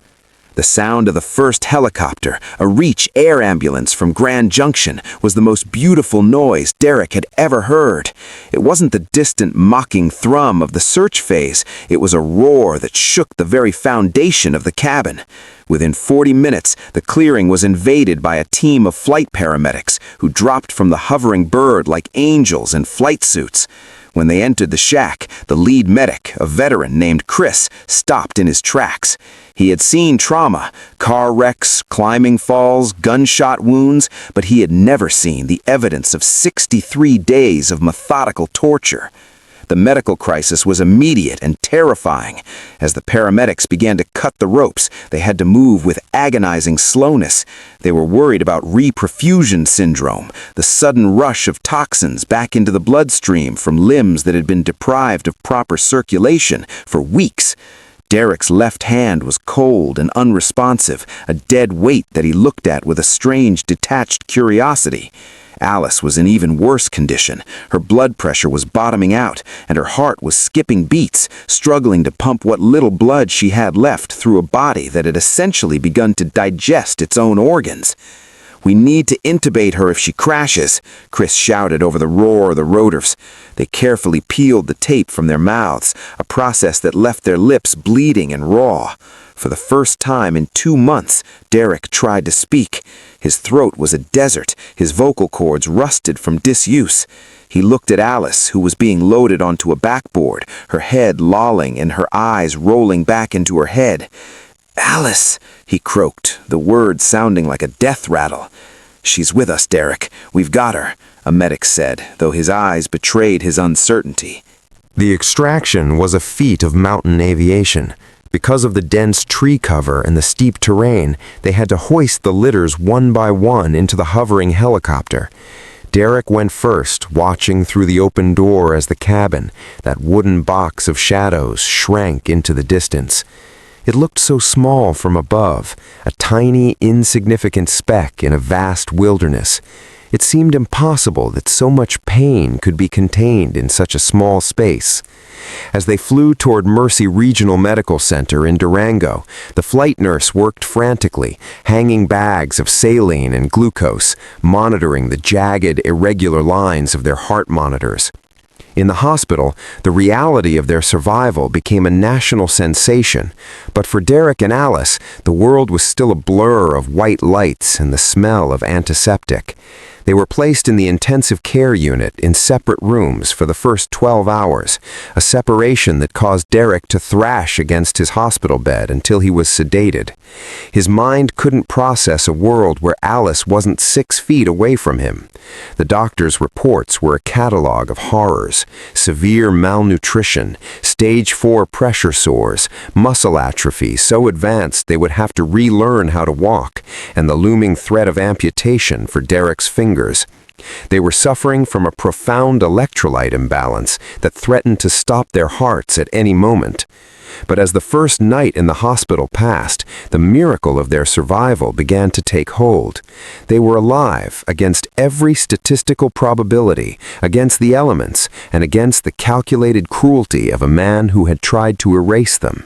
S3: The sound of the first helicopter, a Reach air ambulance from Grand Junction, was the most beautiful noise Derek had ever heard. It wasn't the distant mocking thrum of the search phase, it was a roar that shook the very foundation of the cabin. Within 40 minutes, the clearing was invaded by a team of flight paramedics who dropped from the hovering bird like angels in flight suits. When they entered the shack, the lead medic, a veteran named Chris, stopped in his tracks. He had seen trauma, car wrecks, climbing falls, gunshot wounds, but he had never seen the evidence of 63 days of methodical torture. The medical crisis was immediate and terrifying. As the paramedics began to cut the ropes, they had to move with agonizing slowness. They were worried about reperfusion syndrome, the sudden rush of toxins back into the bloodstream from limbs that had been deprived of proper circulation for weeks. Derek's left hand was cold and unresponsive, a dead weight that he looked at with a strange, detached curiosity. Alice was in even worse condition. Her blood pressure was bottoming out, and her heart was skipping beats, struggling to pump what little blood she had left through a body that had essentially begun to digest its own organs. "We need to intubate her if she crashes," Chris shouted over the roar of the rotors. They carefully peeled the tape from their mouths, a process that left their lips bleeding and raw. For the first time in 2 months, Derek tried to speak. His throat was a desert, his vocal cords rusted from disuse. He looked at Alice, who was being loaded onto a backboard, her head lolling and her eyes rolling back into her head. "Alice," he croaked, the words sounding like a death rattle. "She's with us, Derek. We've got her," a medic said, though his eyes betrayed his uncertainty.
S4: The extraction was a feat of mountain aviation. Because of the dense tree cover and the steep terrain, they had to hoist the litters one by one into the hovering helicopter. Derek went first, watching through the open door as the cabin, that wooden box of shadows, shrank into the distance. It looked so small from above, a tiny, insignificant speck in a vast wilderness. It seemed impossible that so much pain could be contained in such a small space. As they flew toward Mercy Regional Medical Center in Durango, the flight nurse worked frantically, hanging bags of saline and glucose, monitoring the jagged, irregular lines of their heart monitors. In the hospital, the reality of their survival became a national sensation, but for Derek and Alice, the world was still a blur of white lights and the smell of antiseptic.
S5: They were placed in the intensive care unit in separate rooms for the first 12 hours, a separation that caused Derek to thrash against his hospital bed until he was sedated. His mind couldn't process a world where Alice wasn't 6 feet away from him. The doctor's reports were a catalog of horrors: severe malnutrition, stage 4 pressure sores, muscle atrophy so advanced they would have to relearn how to walk, and the looming threat of amputation for Derek's fingers. They were suffering from a profound electrolyte imbalance that threatened to stop their hearts at any moment. But as the first night in the hospital passed, the miracle of their survival began to take hold. They were alive against every statistical probability, against the elements, and against the calculated cruelty of a man who had tried to erase them.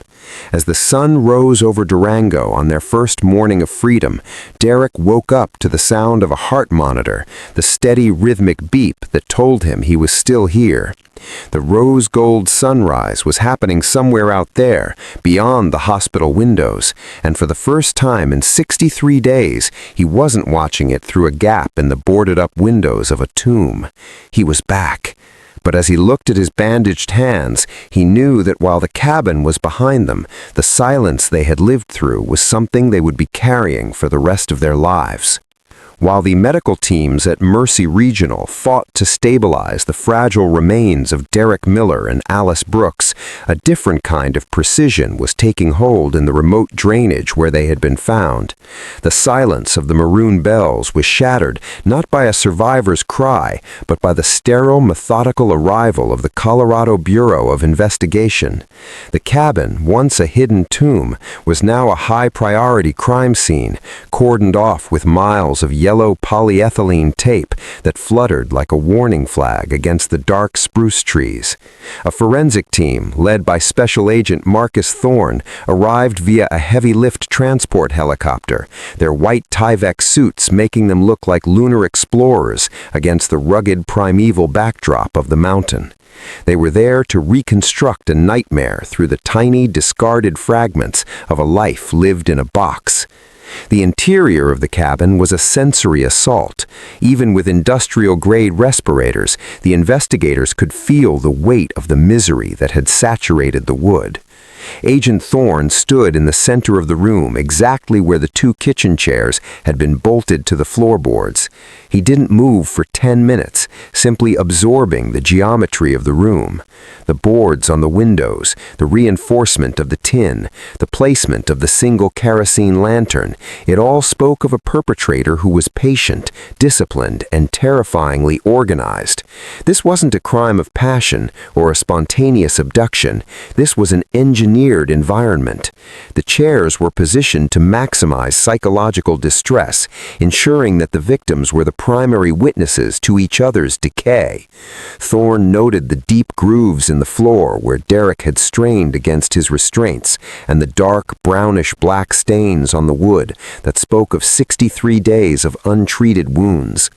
S5: As the sun rose over Durango on their first morning of freedom, Derek woke up to the sound of a heart monitor, the steady rhythmic beep that told him he was still here. The rose-gold sunrise was happening somewhere out there, beyond the hospital windows, and for the first time in 63 days, he wasn't watching it through a gap in the boarded-up windows of a tomb. He was back. But as he looked at his bandaged hands, he knew that while the cabin was behind them, the silence they had lived through was something they would be carrying for the rest of their lives. While the medical teams at Mercy Regional fought to stabilize the fragile remains of Derek Miller and Alice Brooks, a different kind of precision was taking hold in the remote drainage where they had been found. The silence of the Maroon Bells was shattered not by a survivor's cry, but by the sterile, methodical arrival of the Colorado Bureau of Investigation. The cabin, once a hidden tomb, was now a high-priority crime scene, cordoned off with miles of yellow polyethylene tape that fluttered like a warning flag against the dark spruce trees. A forensic team, led by Special Agent Marcus Thorne, arrived via a heavy-lift transport helicopter, their white Tyvek suits making them look like lunar explorers against the rugged primeval backdrop of the mountain. They were there to reconstruct a nightmare through the tiny, discarded fragments of a life lived in a box. The interior of the cabin was a sensory assault. Even with industrial-grade respirators, the investigators could feel the weight of the misery that had saturated the wood. Agent Thorne stood in the center of the room, exactly where the 2 kitchen chairs had been bolted to the floorboards. He didn't move for 10 minutes, simply absorbing the geometry of the room. The boards on the windows, the reinforcement of the tin, the placement of the single kerosene lantern, it all spoke of a perpetrator who was patient, disciplined, and terrifyingly organized. This wasn't a crime of passion or a spontaneous abduction. This was an engineered environment. The chairs were positioned to maximize psychological distress, ensuring that the victims were the primary witnesses to each other's decay. Thorne noted the deep grooves in the floor where Derek had strained against his restraints, and the dark, brownish-black stains on the wood that spoke of 63 days of untreated wounds.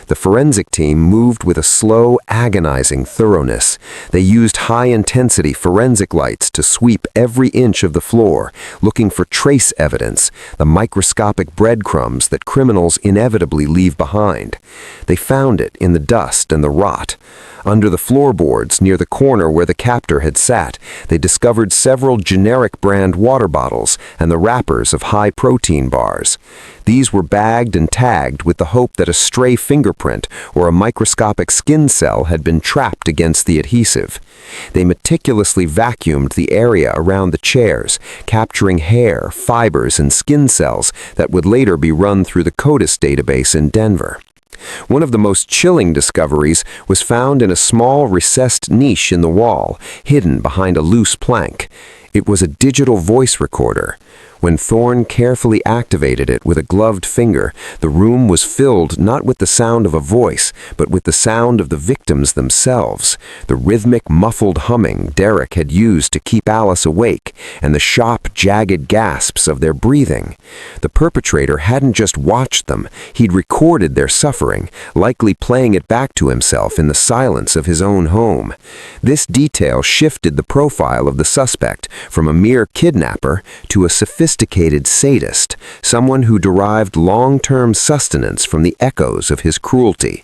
S5: The forensic team moved with a slow, agonizing thoroughness. They used high-intensity forensic lights to sweep every inch of the floor, looking for trace evidence, the microscopic breadcrumbs that criminals inevitably leave behind. They found it in the dust and the rot. Under the floorboards, near the corner where the captor had sat, they discovered several generic brand water bottles and the wrappers of high-protein bars. These were bagged and tagged with the hope that a stray fingerprint or a microscopic skin cell had been trapped against the adhesive. They meticulously vacuumed the area around the chairs, capturing hair, fibers, and skin cells that would later be run through the CODIS database in Denver. One of the most chilling discoveries was found in a small recessed niche in the wall, hidden behind a loose plank. It was a digital voice recorder. When Thorne carefully activated it with a gloved finger, the room was filled not with the sound of a voice, but with the sound of the victims themselves, the rhythmic, muffled humming Derek had used to keep Alice awake, and the sharp, jagged gasps of their breathing. The perpetrator hadn't just watched them, he'd recorded their suffering, likely playing it back to himself in the silence of his own home. This detail shifted the profile of the suspect from a mere kidnapper to a sophisticated sadist, someone who derived long-term sustenance from the echoes of his cruelty.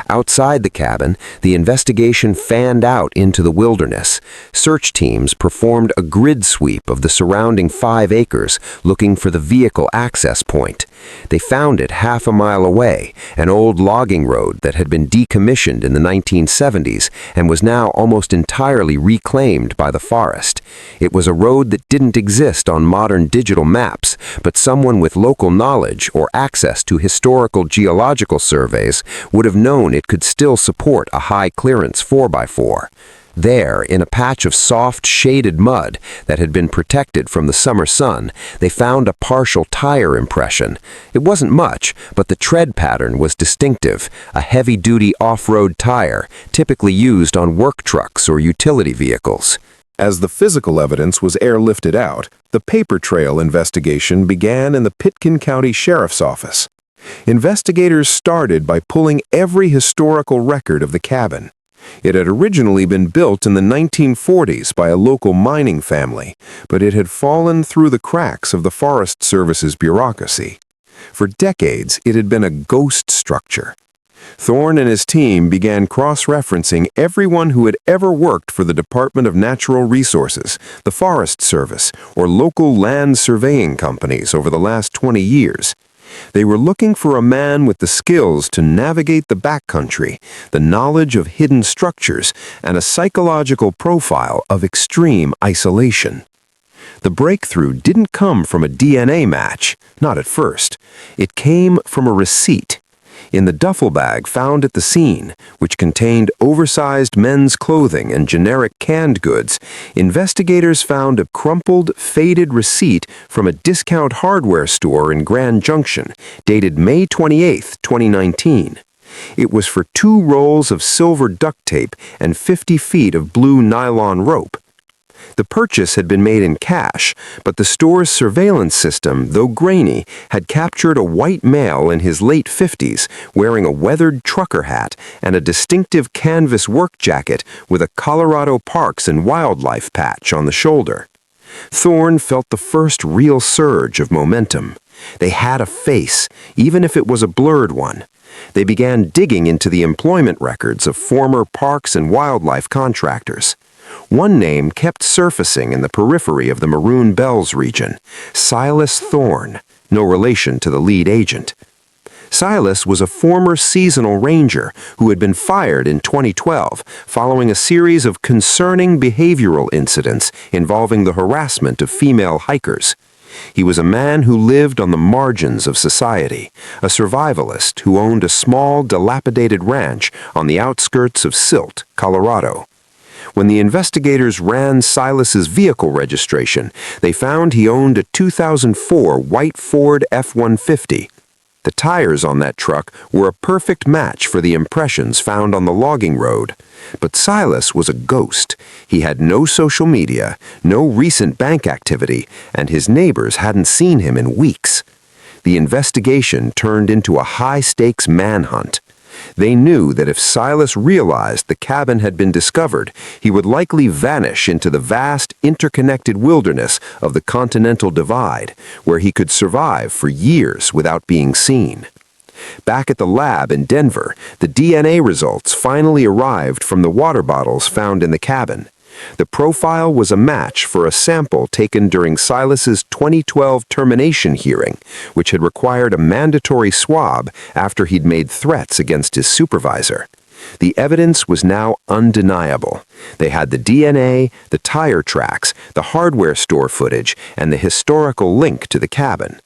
S5: Outside the cabin, the investigation fanned out into the wilderness. Search teams performed a grid sweep of the surrounding 5 acres, looking for the vehicle access point. They found it half a mile away, an old logging road that had been decommissioned in the 1970s and was now almost entirely reclaimed by the forest. It was a road that didn't exist on modern digital maps, but someone with local knowledge or access to historical geological surveys would have known it could still support a high-clearance 4x4. There, in a patch of soft, shaded mud that had been protected from the summer sun, they found a partial tire impression. It wasn't much, but the tread pattern was distinctive, a heavy-duty off-road tire, typically used on work trucks or utility vehicles.
S1: As the physical evidence was airlifted out, the paper trail investigation began in the Pitkin County Sheriff's Office. Investigators started by pulling every historical record of the cabin. It had originally been built in the 1940s by a local mining family, but it had fallen through the cracks of the Forest Service's bureaucracy. For decades, it had been a ghost structure. Thorne and his team began cross-referencing everyone who had ever worked for the Department of Natural Resources, the Forest Service, or local land surveying companies over the last 20 years. They were looking for a man with the skills to navigate the backcountry, the knowledge of hidden structures, and a psychological profile of extreme isolation. The breakthrough didn't come from a DNA match, not at first. It came from a receipt. In the duffel bag found at the scene, which contained oversized men's clothing and generic canned goods, investigators found a crumpled, faded receipt from a discount hardware store in Grand Junction, dated May 28, 2019. It was for 2 rolls of silver duct tape and 50 feet of blue nylon rope. The purchase had been made in cash, but the store's surveillance system, though grainy, had captured a white male in his late 50s wearing a weathered trucker hat and a distinctive canvas work jacket with a Colorado Parks and Wildlife patch on the shoulder. Thorne felt the first real surge of momentum. They had a face, even if it was a blurred one. They began digging into the employment records of former Parks and Wildlife contractors. One name kept surfacing in the periphery of the Maroon Bells region, Silas Thorne, no relation to the lead agent. Silas was a former seasonal ranger who had been fired in 2012 following a series of concerning behavioral incidents involving the harassment of female hikers. He was a man who lived on the margins of society, a survivalist who owned a small, dilapidated ranch on the outskirts of Silt, Colorado. When the investigators ran Silas's vehicle registration, they found he owned a 2004 white Ford F-150. The tires on that truck were a perfect match for the impressions found on the logging road. But Silas was a ghost. He had no social media, no recent bank activity, and his neighbors hadn't seen him in weeks. The investigation turned into a high-stakes manhunt. They knew that if Silas realized the cabin had been discovered, he would likely vanish into the vast, interconnected wilderness of the Continental Divide, where he could survive for years without being seen. Back at the lab in Denver, the DNA results finally arrived from the water bottles found in the cabin. The profile was a match for a sample taken during Silas's 2012 termination hearing, which had required a mandatory swab after he'd made threats against his supervisor. The evidence was now undeniable. They had the DNA, the tire tracks, the hardware store footage, and the historical link to the cabin.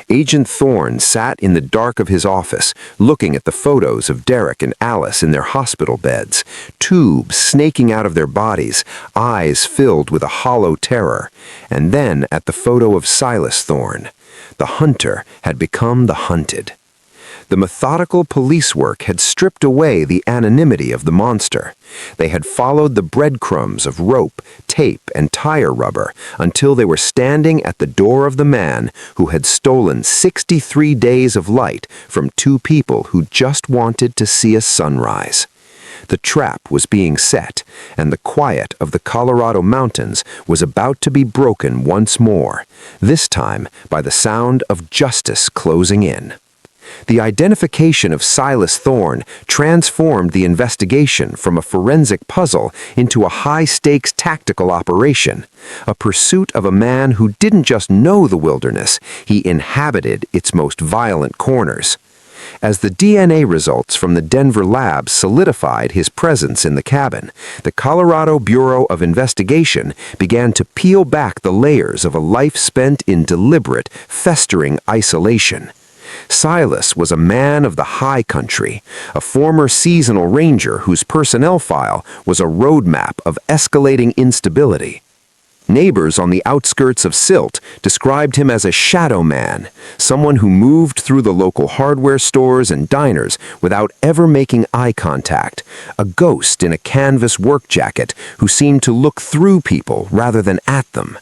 S1: Agent Thorne sat in the dark of his office, looking at the photos of Derek and Alice in their hospital beds, tubes snaking out of their bodies, eyes filled with a hollow terror, and then at the photo of Silas Thorne. The hunter had become the hunted. The methodical police work had stripped away the anonymity of the monster. They had followed the breadcrumbs of rope, tape, and tire rubber until they were standing at the door of the man who had stolen 63 days of light from 2 people who just wanted to see a sunrise.
S5: The trap was being set, and the quiet of the Colorado mountains was about to be broken once more, this time by the sound of justice closing in. The identification of Silas Thorne transformed the investigation from a forensic puzzle into a high-stakes tactical operation, a pursuit of a man who didn't just know the wilderness, he inhabited its most violent corners. As the DNA results from the Denver lab solidified his presence in the cabin, the Colorado Bureau of Investigation began to peel back the layers of a life spent in deliberate, festering isolation. Silas was a man of the high country, a former seasonal ranger whose personnel file was a roadmap of escalating instability. Neighbors on the outskirts of Silt described him as a shadow man, someone who moved through the local hardware stores and diners without ever making eye contact, a ghost in a canvas work jacket who seemed to look through people rather than at them.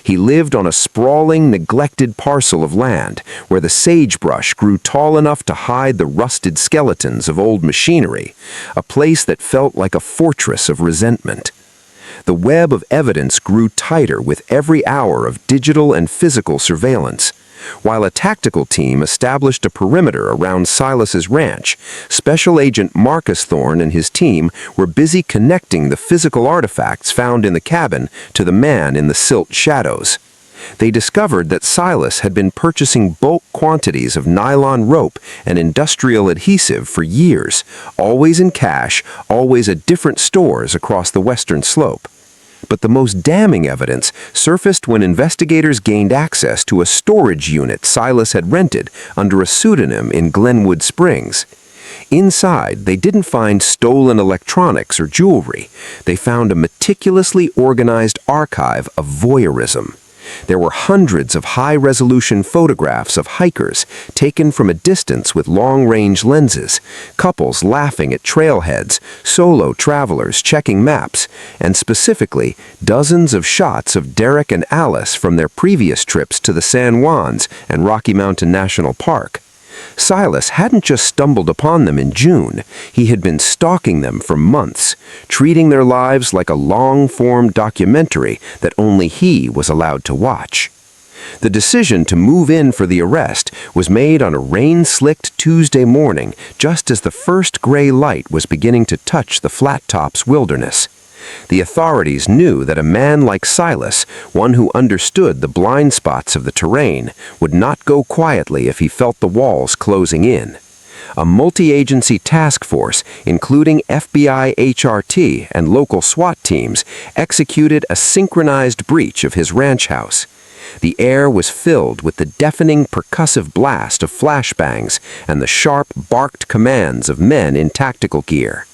S5: He lived on a sprawling, neglected parcel of land where the sagebrush grew tall enough to hide the rusted skeletons of old machinery, a place that felt like a fortress of resentment. The web of evidence grew tighter with every hour of digital and physical surveillance. While a tactical team established a perimeter around Silas's ranch, Special Agent Marcus Thorne and his team were busy connecting the physical artifacts found in the cabin to the man in the silt shadows. They discovered that Silas had been purchasing bulk quantities of nylon rope and industrial adhesive for years, always in cash, always at different stores across the western slope. But the most damning evidence surfaced when investigators gained access to a storage unit Silas had rented under a pseudonym in Glenwood Springs. Inside, they didn't find stolen electronics or jewelry. They found a meticulously organized archive of voyeurism. There were hundreds of high-resolution photographs of hikers taken from a distance with long-range lenses, couples laughing at trailheads, solo travelers checking maps, and specifically dozens of shots of Derek and Alice from their previous trips to the San Juans and Rocky Mountain National Park. Silas hadn't just stumbled upon them in June. He had been stalking them for months, treating their lives like a long-form documentary that only he was allowed to watch. The decision to move in for the arrest was made on a rain-slicked Tuesday morning, just as the first gray light was beginning to touch the Flat Tops wilderness. The authorities knew that a man like Silas, one who understood the blind spots of the terrain, would not go quietly if he felt the walls closing in. A multi-agency task force, including FBI HRT and local SWAT teams, executed a synchronized breach of his ranch house. The air was filled with the deafening percussive blast of flashbangs and the sharp, barked commands of men in tactical gear.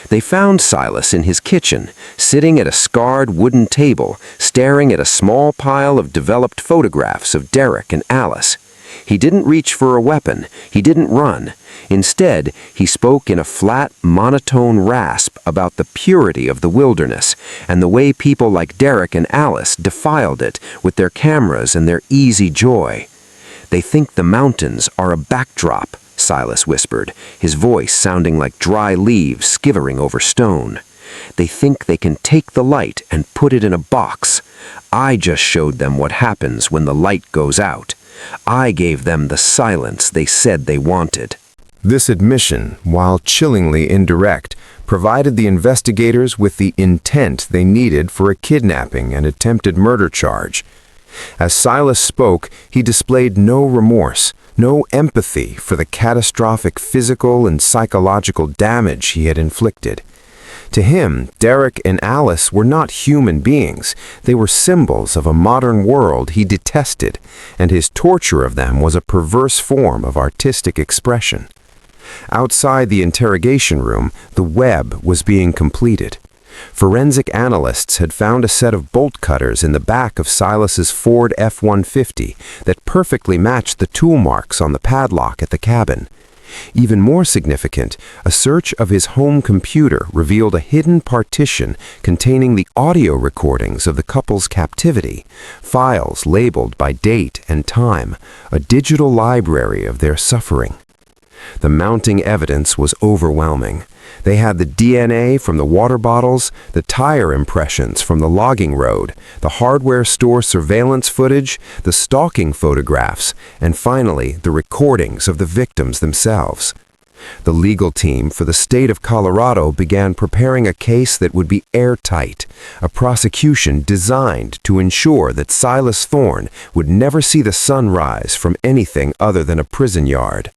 S5: They found Silas in his kitchen, sitting at a scarred wooden table, staring at a small pile of developed photographs of Derek and Alice. He didn't reach for a weapon. He didn't run. Instead, he spoke in a flat, monotone rasp about the purity of the wilderness and the way people like Derek and Alice defiled it with their cameras and their easy joy. "They think the mountains are a backdrop," Silas whispered, his voice sounding like dry leaves skivering over stone. "They think they can take the light and put it in a box. I just showed them what happens when the light goes out. I gave them the silence they said they wanted."
S1: This admission, while chillingly indirect, provided the investigators with the intent they needed for a kidnapping and attempted murder charge. As Silas spoke, he displayed no remorse, no empathy for the catastrophic physical and psychological damage he had inflicted. To him, Derek and Alice were not human beings. They were symbols of a modern world he detested, and his torture of them was a perverse form of artistic expression. Outside the interrogation room, the web was being completed. Forensic analysts had found a set of bolt cutters in the back of Silas's Ford F-150 that perfectly matched the tool marks on the padlock at the cabin. Even more significant, a search of his home computer revealed a hidden partition containing the audio recordings of the couple's captivity, files labeled by date and time, a digital library of their suffering. The mounting evidence was overwhelming.
S5: They had the DNA from the water bottles, the tire impressions from the logging road, the hardware store surveillance footage, the stalking photographs, and finally, the recordings of the victims themselves. The legal team for the state of Colorado began preparing a case that would be airtight, a prosecution designed to ensure that Silas Thorne would never see the sun rise from anything other than a prison yard.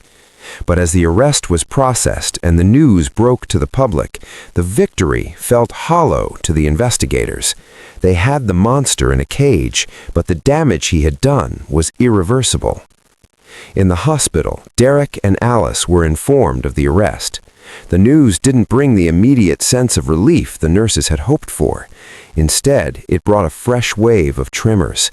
S5: But as the arrest was processed and the news broke to the public, the victory felt hollow to the investigators. They had the monster in a cage, but the damage he had done was irreversible. In the hospital, Derek and Alice were informed of the arrest. The news didn't bring the immediate sense of relief the nurses had hoped for. Instead, it brought a fresh wave of tremors.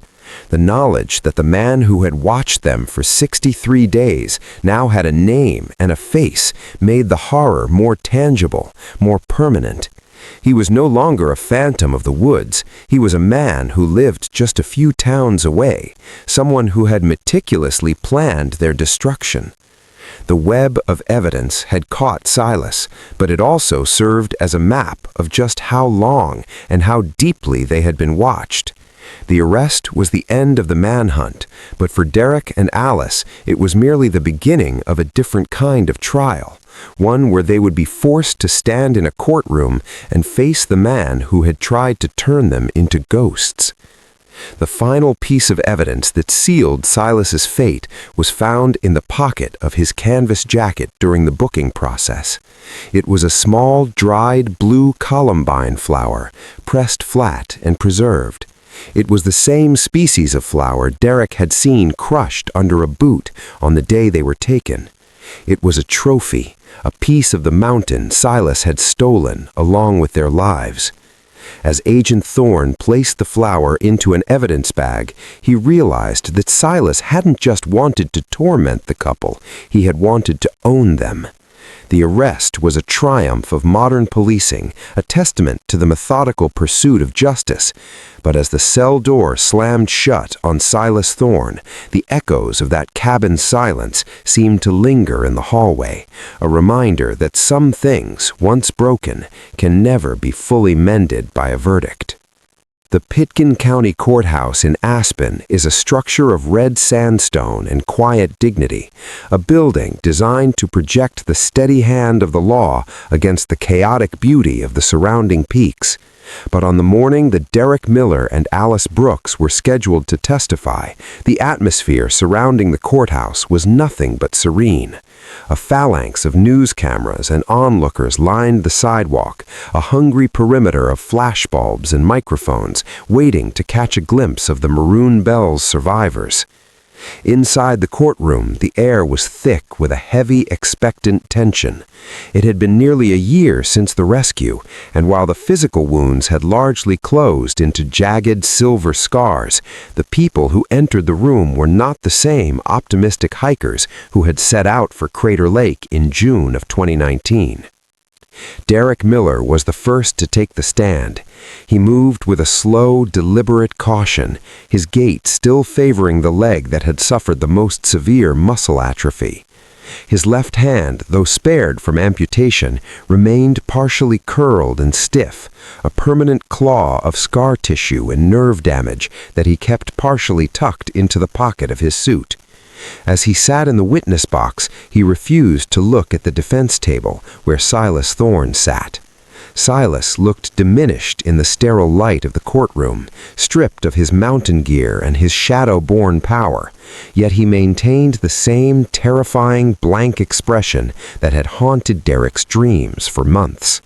S5: The knowledge that the man who had watched them for 63 days now had a name and a face made the horror more tangible, more permanent. He was no longer a phantom of the woods. He was a man who lived just a few towns away, someone who had meticulously planned their destruction. The web of evidence had caught Silas, but it also served as a map of just how long and how deeply they had been watched. The arrest was the end of the manhunt, but for Derek and Alice, it was merely the beginning of a different kind of trial, one where they would be forced to stand in a courtroom and face the man who had tried to turn them into ghosts. The final piece of evidence that sealed Silas's fate was found in the pocket of his canvas jacket during the booking process. It was a small, dried blue columbine flower, pressed flat and preserved. It was the same species of flower Derek had seen crushed under a boot on the day they were taken. It was a trophy, a piece of the mountain Silas had stolen along with their lives. As Agent Thorne placed the flower into an evidence bag, he realized that Silas hadn't just wanted to torment the couple, he had wanted to own them. The arrest was a triumph of modern policing, a testament to the methodical pursuit of justice. But as the cell door slammed shut on Silas Thorne, the echoes of that cabin's silence seemed to linger in the hallway, a reminder that some things, once broken, can never be fully mended by a verdict. The Pitkin County Courthouse in Aspen is a structure of red sandstone and quiet dignity, a building designed to project the steady hand of the law against the chaotic beauty of the surrounding peaks. But on the morning that Derek Miller and Alice Brooks were scheduled to testify, the atmosphere surrounding the courthouse was nothing but serene. A phalanx of news cameras and onlookers lined the sidewalk, a hungry perimeter of flashbulbs and microphones waiting to catch a glimpse of the Maroon Bells survivors. Inside the courtroom, the air was thick with a heavy, expectant tension. It had been nearly a year since the rescue, and while the physical wounds had largely closed into jagged silver scars, the people who entered the room were not the same optimistic hikers who had set out for Crater Lake in June of 2019. Derek Miller was the first to take the stand. He moved with a slow, deliberate caution, his gait still favoring the leg that had suffered the most severe muscle atrophy. His left hand, though spared from amputation, remained partially curled and stiff, a permanent claw of scar tissue and nerve damage that he kept partially tucked into the pocket of his suit. As he sat in the witness box, he refused to look at the defense table where Silas Thorne sat. Silas looked diminished in the sterile light of the courtroom, stripped of his mountain gear and his shadow-born power, yet he maintained the same terrifying blank expression that had haunted Derek's dreams for months.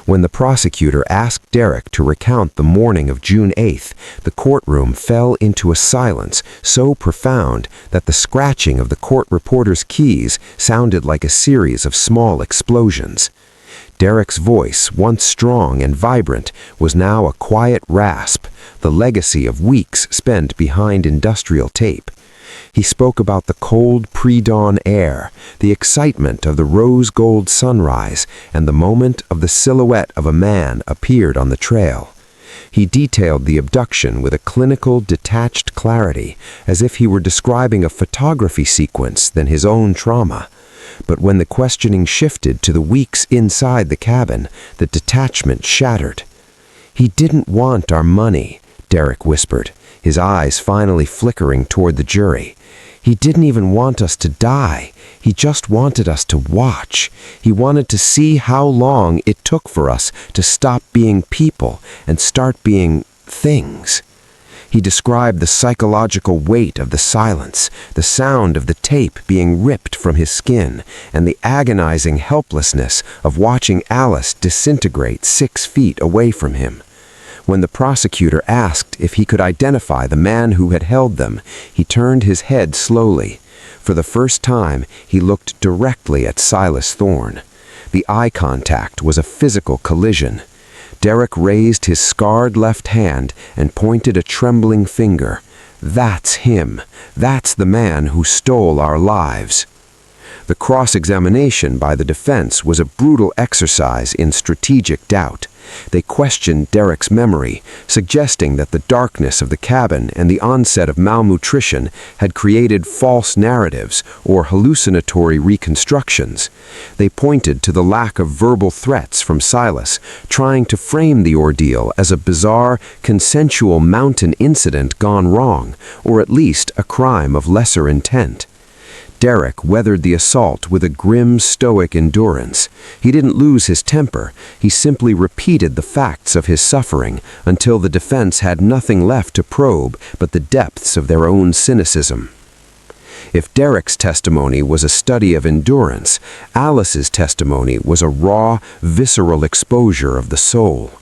S5: When the prosecutor asked Derek to recount the morning of June 8th, the courtroom fell into a silence so profound that the scratching of the court reporter's keys sounded like a series of small explosions. Derek's voice, once strong and vibrant, was now a quiet rasp, the legacy of weeks spent behind industrial tape. He spoke about the cold pre-dawn air, the excitement of the rose-gold sunrise, and the moment of the silhouette of a man appeared on the trail.
S2: He detailed the abduction with a clinical, detached clarity, as if he were describing a photography sequence than his own trauma. But when the questioning shifted to the weeks inside the cabin, the detachment shattered. "He didn't want our money," Derek whispered, his eyes finally flickering toward the jury. "He didn't even want us to die. He just wanted us to watch. He wanted to see how long it took for us to stop being people and start being things." He described the psychological weight of the silence, the sound of the tape being ripped from his skin, and the agonizing helplessness of watching Alice disintegrate 6 feet away from him. When the prosecutor asked if he could identify the man who had held them, he turned his head slowly. For the first time, he looked directly at Silas Thorne. The eye contact was a physical collision. Derek raised his scarred left hand and pointed a trembling finger. "That's him. That's the man who stole our lives." The cross-examination by the defense was a brutal exercise in strategic doubt. They questioned Derek's memory, suggesting that the darkness of the cabin and the onset of malnutrition had created false narratives or hallucinatory reconstructions. They pointed to the lack of verbal threats from Silas, trying to frame the ordeal as a bizarre, consensual mountain incident gone wrong, or at least a crime of lesser intent. Derek weathered the assault with a grim, stoic endurance. He didn't lose his temper. He simply repeated the facts of his suffering until the defense had nothing left to probe but the depths of their own cynicism. If Derek's testimony was a study of endurance, Alice's testimony was a raw, visceral exposure of the soul.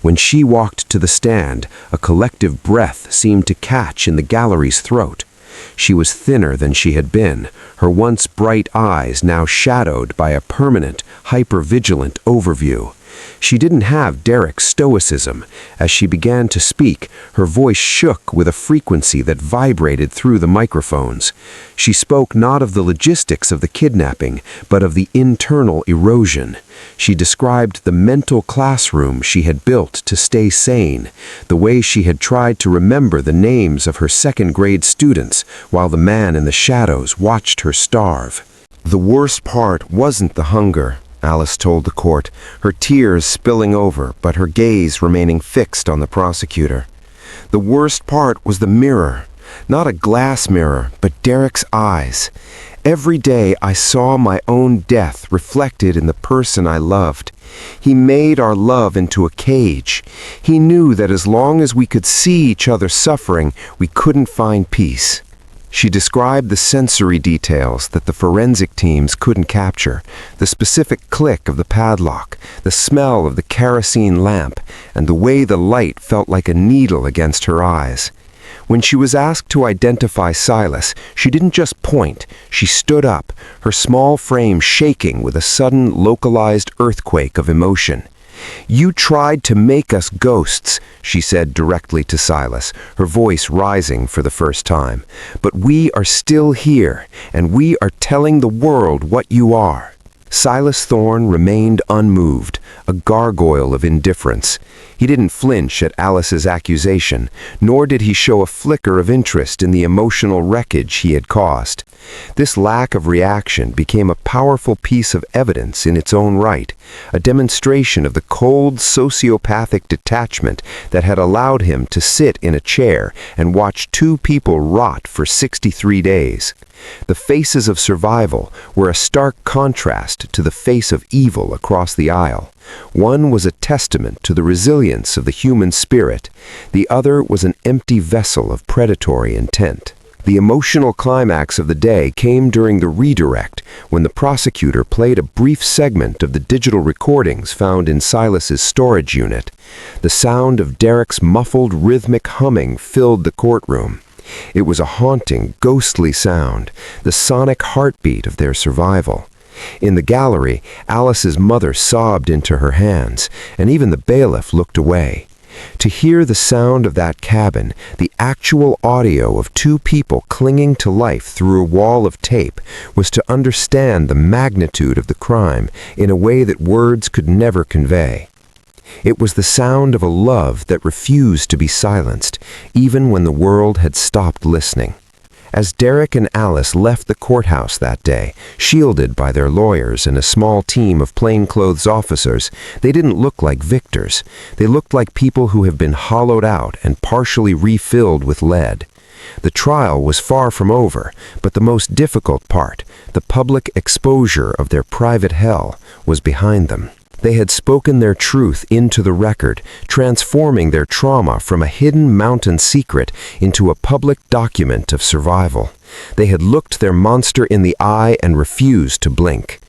S2: When she walked to the stand, a collective breath seemed to catch in the gallery's throat. She was thinner than she had been, her once bright eyes now shadowed by a permanent, hyper-vigilant overview. She didn't have Derek's stoicism. As she began to speak, her voice shook with a frequency that vibrated through the microphones. She spoke not of the logistics of the kidnapping, but of the internal erosion. She described the mental classroom she had built to stay sane, the way she had tried to remember the names of her second-grade students while the man in the shadows watched her starve. "The worst part wasn't the hunger," Alice told the court, her tears spilling over but her gaze remaining fixed on the prosecutor. "The worst part was the mirror. Not a glass mirror, but Derek's eyes. Every day I saw my own death reflected in the person I loved. He made our love into a cage. He knew that as long as we could see each other suffering, we couldn't find peace." She described the sensory details that the forensic teams couldn't capture, the specific click of the padlock, the smell of the kerosene lamp, and the way the light felt like a needle against her eyes. When she was asked to identify Silas, she didn't just point, she stood up, her small frame shaking with a sudden localized earthquake of emotion. "You tried to make us ghosts," she said directly to Silas, her voice rising for the first time. "But we are still here, and we are telling the world what you are." Silas Thorne remained unmoved, a gargoyle of indifference. He didn't flinch at Alice's accusation, nor did he show a flicker of interest in the emotional wreckage he had caused. This lack of reaction became a powerful piece of evidence in its own right, a demonstration of the cold, sociopathic detachment that had allowed him to sit in a chair and watch 2 people rot for 63 days. The faces of survival were a stark contrast to the face of evil across the aisle. One was a testament to the resilience of the human spirit. The other was an empty vessel of predatory intent. The emotional climax of the day came during the redirect, when the prosecutor played a brief segment of the digital recordings found in Silas's storage unit. The sound of Derek's muffled, rhythmic humming filled the courtroom. It was a haunting, ghostly sound, the sonic heartbeat of their survival. In the gallery, Alice's mother sobbed into her hands, and even the bailiff looked away. To hear the sound of that cabin, the actual audio of 2 people clinging to life through a wall of tape, was to understand the magnitude of the crime in a way that words could never convey.
S5: It was the sound of a love that refused to be silenced, even when the world had stopped listening. As Derek and Alice left the courthouse that day, shielded by their lawyers and a small team of plainclothes officers, they didn't look like victors. They looked like people who have been hollowed out and partially refilled with lead. The trial was far from over, but the most difficult part, the public exposure of their private hell, was behind them. They had spoken their truth into the record, transforming their trauma from a hidden mountain secret into a public document of survival. They had looked their monster in the eye and refused to blink.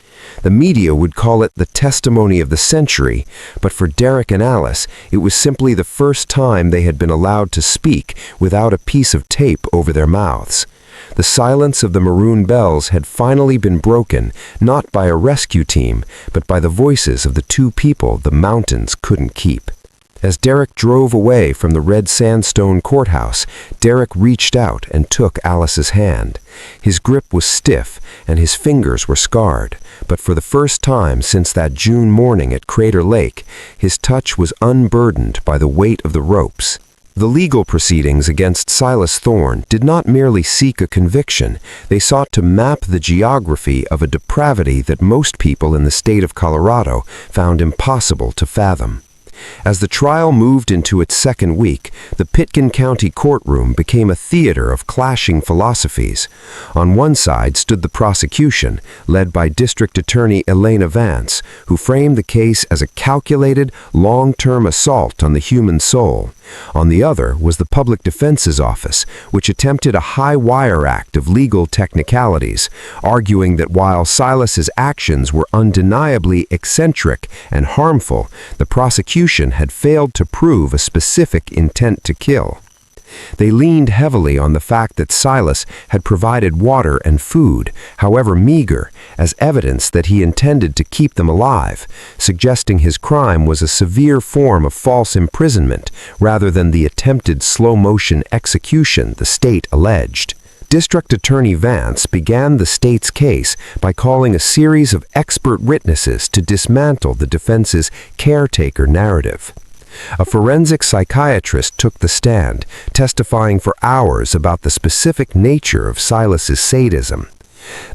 S5: The media would call it the testimony of the century, but for Derek and Alice, it was simply the first time they had been allowed to speak without a piece of tape over their mouths. The silence of the Maroon Bells had finally been broken, not by a rescue team, but by the voices of the two people the mountains couldn't keep. As Derek drove away from the red sandstone courthouse, Derek reached out and took Alice's hand. His grip was stiff, and his fingers were scarred, but for the first time since that June morning at Crater Lake, his touch was unburdened by the weight of the ropes. The legal proceedings against Silas Thorne did not merely seek a conviction, they sought to map the geography of a depravity that most people in the state of Colorado found impossible to fathom. As the trial moved into its second week, the Pitkin County courtroom became a theater of clashing philosophies. On one side stood the prosecution, led by District Attorney Elena Vance, who framed the case as a calculated, long-term assault on the human soul. On the other was the Public Defense's Office, which attempted a high-wire act of legal technicalities, arguing that while Silas's actions were undeniably eccentric and harmful, the prosecution had failed to prove a specific intent to kill. They leaned heavily on the fact that Silas had provided water and food, however meager, as evidence that he intended to keep them alive, suggesting his crime was a severe form of false imprisonment rather than the attempted slow-motion execution the state alleged. District Attorney Vance began the state's case by calling a series of expert witnesses to dismantle the defense's caretaker narrative. A forensic psychiatrist took the stand, testifying for hours about the specific nature of Silas's sadism.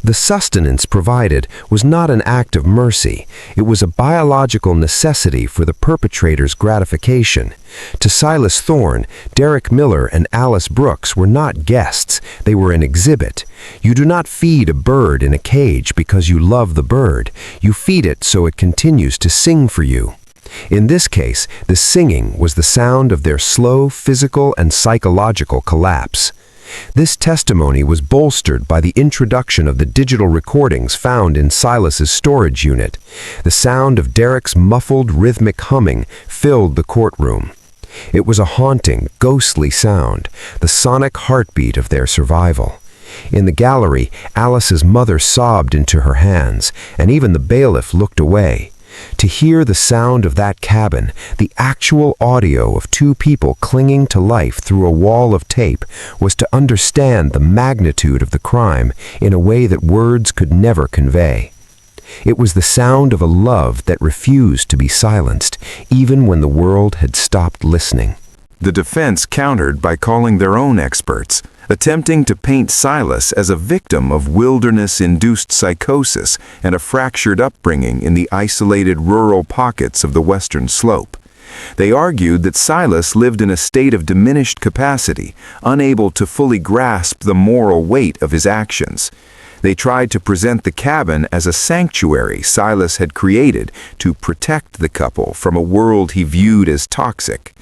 S5: The sustenance provided was not an act of mercy. It was a biological necessity for the perpetrator's gratification. To Silas Thorne, Derek Miller and Alice Brooks were not guests. They were an exhibit. You do not feed a bird in a cage because you love the bird. You feed it so it continues to sing for you. In this case, the singing was the sound of their slow physical and psychological collapse. This testimony was bolstered by the introduction of the digital recordings found in Silas's storage unit. The sound of Derek's muffled, rhythmic humming filled the courtroom. It was a haunting, ghostly sound, the sonic heartbeat of their survival. In the gallery, Alice's mother sobbed into her hands, and even the bailiff looked away. To hear the sound of that cabin, the actual audio of two people clinging to life through a wall of tape, was to understand the magnitude of the crime in a way that words could never convey. It was the sound of a love that refused to be silenced, even when the world had stopped listening.
S1: The defense countered by calling their own experts, attempting to paint Silas as a victim of wilderness-induced psychosis and a fractured upbringing in the isolated rural pockets of the western slope. They argued that Silas lived in a state of diminished capacity, unable to fully grasp the moral weight of his actions. They tried to present the cabin as a sanctuary Silas had created to protect the couple from a world he viewed as toxic.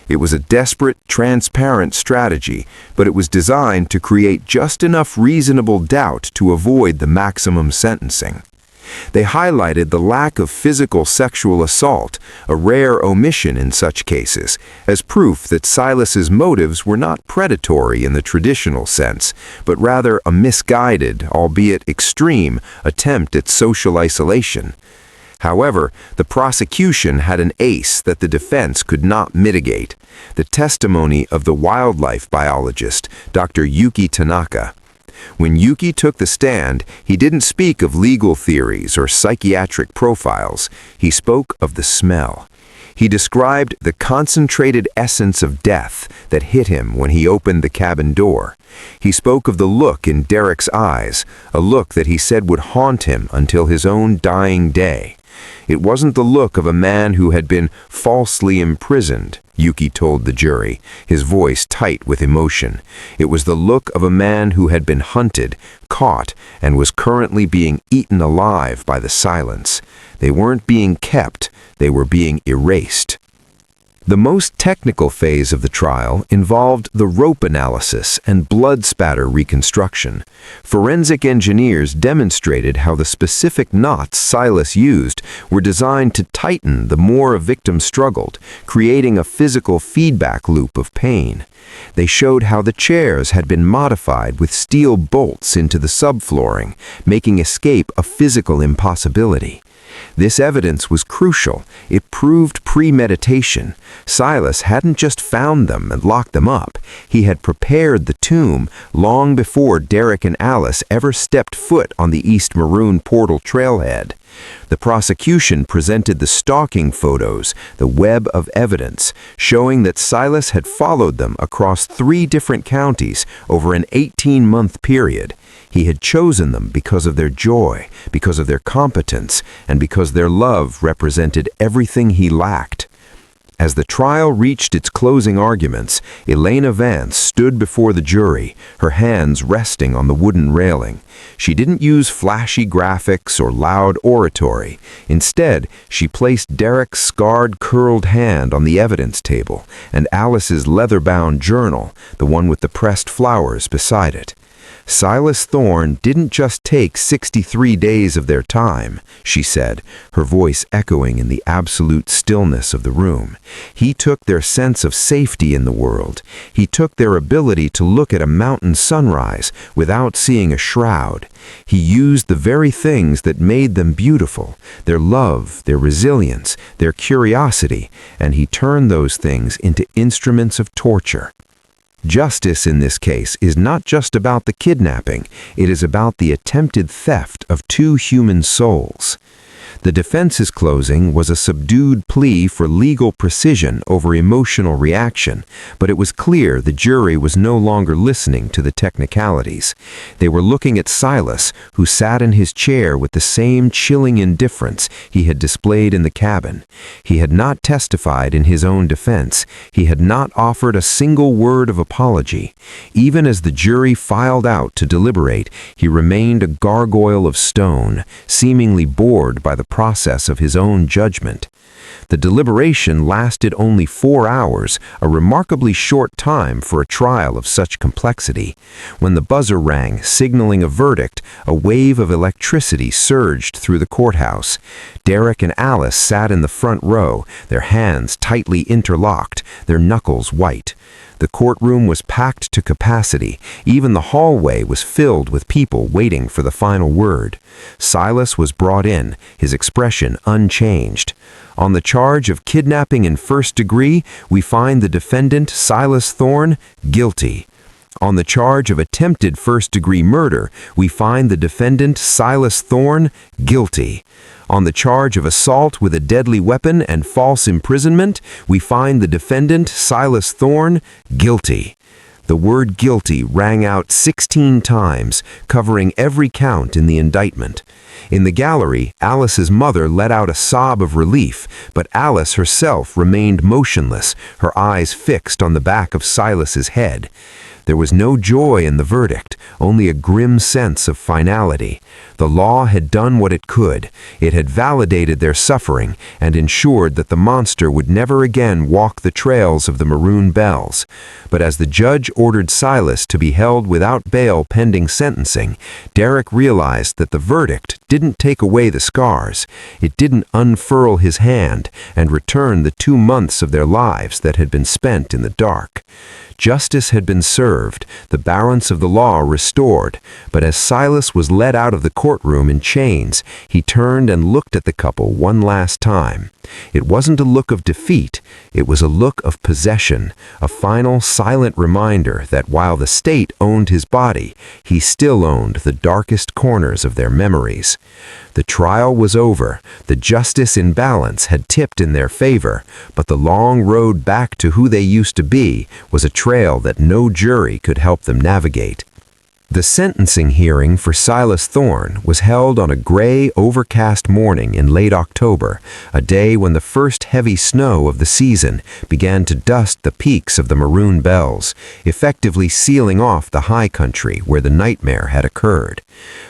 S1: It was a desperate, transparent strategy, but it was designed to create just enough reasonable doubt to avoid the maximum sentencing. They highlighted the lack of physical sexual assault, a rare omission in such cases, as proof that Silas's motives were not predatory in the traditional sense, but rather a misguided, albeit extreme, attempt at social isolation. However, the prosecution had an ace that the defense could not mitigate: the testimony of the wildlife biologist, Dr. Yuki Tanaka. When Yuki took the stand, he didn't speak of legal theories or psychiatric profiles. He spoke of the smell.
S2: He described the concentrated essence of death that hit him when he opened the cabin door. He spoke of the look in Derek's eyes, a look that he said would haunt him until his own dying day. It wasn't the look of a man who had been falsely imprisoned, Yuki told the jury, his voice tight with emotion. It was the look of a man who had been hunted, caught, and was currently being eaten alive by the silence. They weren't being kept, they were being erased. The most technical phase of the trial involved the rope analysis and blood spatter reconstruction. Forensic engineers demonstrated how the specific knots Silas used were designed to tighten the more a victim struggled, creating a physical feedback loop of pain. They showed how the chairs had been modified with steel bolts into the subflooring, making escape a physical impossibility. This evidence was crucial. It proved premeditation. Silas hadn't just found them and locked them up. He had prepared the tomb long before Derek and Alice ever stepped foot on the East Maroon portal trailhead. The prosecution presented the stalking photos, the web of evidence, showing that Silas had followed them across 3 different counties over an 18-month period. He had chosen them because of their joy, because of their competence, and because their love represented everything he lacked. As the trial reached its closing arguments, Elena Vance stood before the jury, her hands resting on the wooden railing. She didn't use flashy graphics or loud oratory. Instead, she placed Derek's scarred, curled hand on the evidence table and Alice's leather-bound journal, the one with the pressed flowers, beside it. Silas Thorne didn't just take 63 days of their time, she said, her voice echoing in the absolute stillness of the room. He took their sense of safety in the world. He took their ability to look at a mountain sunrise without seeing a shroud. He used the very things that made them beautiful, their love, their resilience, their curiosity, and he turned those things into instruments of torture. Justice in this case is not just about the kidnapping, it is about the attempted theft of 2 human souls. The defense's closing was a subdued plea for legal precision over emotional reaction, but it was clear the jury was no longer listening to the technicalities. They were looking at Silas, who sat in his chair with the same chilling indifference he had displayed in the cabin. He had not testified in his own defense. He had not offered a single word of apology. Even as the jury filed out to deliberate, he remained a gargoyle of stone, seemingly bored by the process of his own judgment. The deliberation lasted only 4 hours, a remarkably short time for a trial of such complexity. When the buzzer rang, signaling a verdict, a wave of electricity surged through the courthouse. Derek and Alice sat in the front row, their hands tightly interlocked, their knuckles white. The courtroom was packed to capacity. Even the hallway was filled with people waiting for the final word. Silas was brought in, his expression unchanged. On the charge of kidnapping in first degree, we find the defendant, Silas Thorne, guilty. On the charge of attempted first-degree murder, we find the defendant, Silas Thorne, guilty. On the charge of assault with a deadly weapon and false imprisonment, we find the defendant, Silas Thorne, guilty. The word guilty rang out 16 times, covering every count in the indictment. In the gallery, Alice's mother let out a sob of relief, but Alice herself remained motionless, her eyes fixed on the back of Silas's head. There was no joy in the verdict, only a grim sense of finality. The law had done what it could. It had validated their suffering and ensured that the monster would never again walk the trails of the Maroon Bells. But as the judge ordered Silas to be held without bail pending sentencing, Derek realized that the verdict didn't take away the scars. It didn't unfurl his hand and return the 2 months of their lives that had been spent in the dark. Justice had been served, the balance of the law restored, but as Silas was led out of the courtroom in chains, he turned and looked at the couple one last time. It wasn't a look of defeat, it was a look of possession, a final silent reminder that while the state owned his body, he still owned the darkest corners of their memories. years. The trial was over, the justice imbalance had tipped in their favor, but the long road back to who they used to be was a trail that no jury could help them navigate. The sentencing hearing for Silas Thorne was held on a gray, overcast morning in late October, a day when the first heavy snow of the season began to dust the peaks of the Maroon Bells, effectively sealing off the high country where the nightmare had occurred.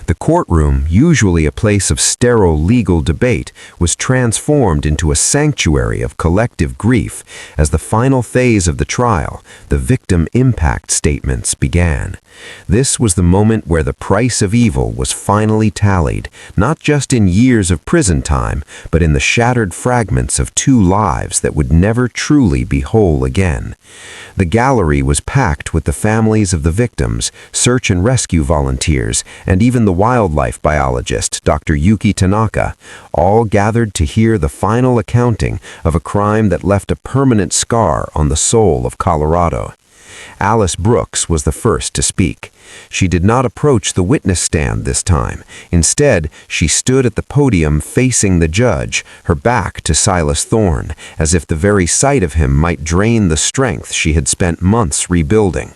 S2: The courtroom, usually a place of sterile legal debate, was transformed into a sanctuary of collective grief as the final phase of the trial, the victim impact statements, began. This was the moment where the price of evil was finally tallied, not just in years of prison time, but in the shattered fragments of two lives that would never truly be whole again. The gallery was packed with the families of the victims, search and rescue volunteers, and even the wildlife biologist, Dr. Yuki Tanaka, all gathered to hear the final accounting of a crime that left a permanent scar on the soul of Colorado. Alice Brooks was the first to speak. She did not approach the witness stand this time. Instead, she stood at the podium facing the judge, her back to Silas Thorne, as if the very sight of him might drain the strength she had spent months rebuilding.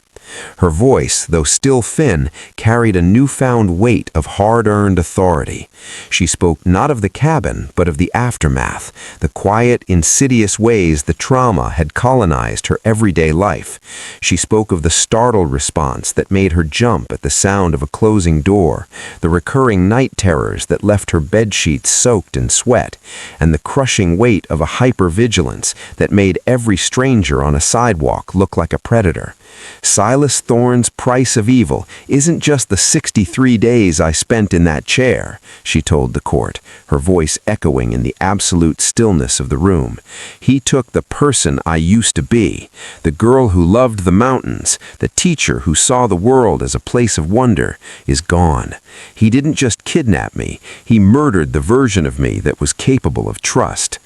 S2: Her voice, though still thin, carried a newfound weight of hard-earned authority. She spoke not of the cabin, but of the aftermath, the quiet, insidious ways the trauma had colonized her everyday life. She spoke of the startled response that made her jump at the sound of a closing door, the recurring night terrors that left her bedsheets soaked in sweat, and the crushing weight of a hypervigilance that made every stranger on a sidewalk look like a predator. Silas Thorne's price of evil isn't just the 63 days I spent in that chair, she told the court, her voice echoing in the absolute stillness of the room. He took the person I used to be, the girl who loved the mountains, the teacher who saw the world as a place of wonder, is gone. He didn't just kidnap me, he murdered the version of me that was capable of trust.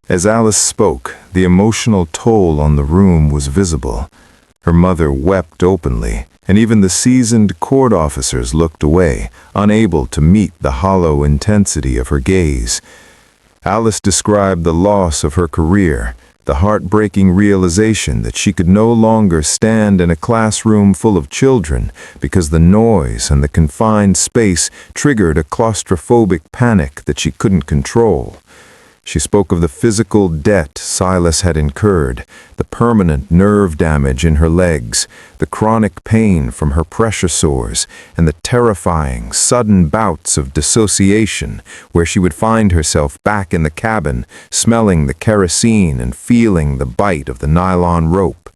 S1: As Alice spoke, the emotional toll on the room was visible. Her mother wept openly, and even the seasoned court officers looked away, unable to meet the hollow intensity of her gaze. Alice described the loss of her career, the heartbreaking realization that she could no longer stand in a classroom full of children because the noise and the confined space triggered a claustrophobic panic that she couldn't control. She spoke of the physical debt Silas had incurred, the permanent nerve damage in her legs, the chronic pain from her pressure sores, and the terrifying, sudden bouts of dissociation where she would find herself back in the cabin, smelling the kerosene and feeling the bite of the nylon rope.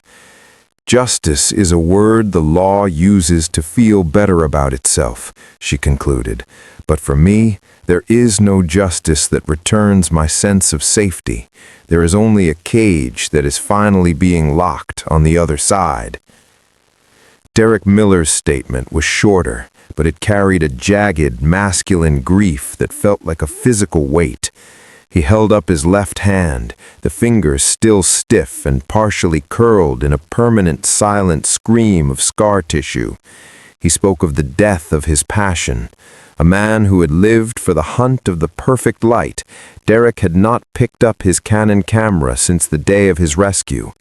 S1: Justice is a word the law uses to feel better about itself, she concluded. But for me, there is no justice that returns my sense of safety. There is only a cage that is finally being locked on the other side. Derek Miller's statement was shorter, but it carried a jagged, masculine grief that felt like a physical weight. He held up his left hand, the fingers still stiff and partially curled in a permanent silent scream of scar tissue. He spoke of the death of his passion. A man who had lived for the hunt of the perfect light, Derek had not picked up his Canon camera since the day of his rescue.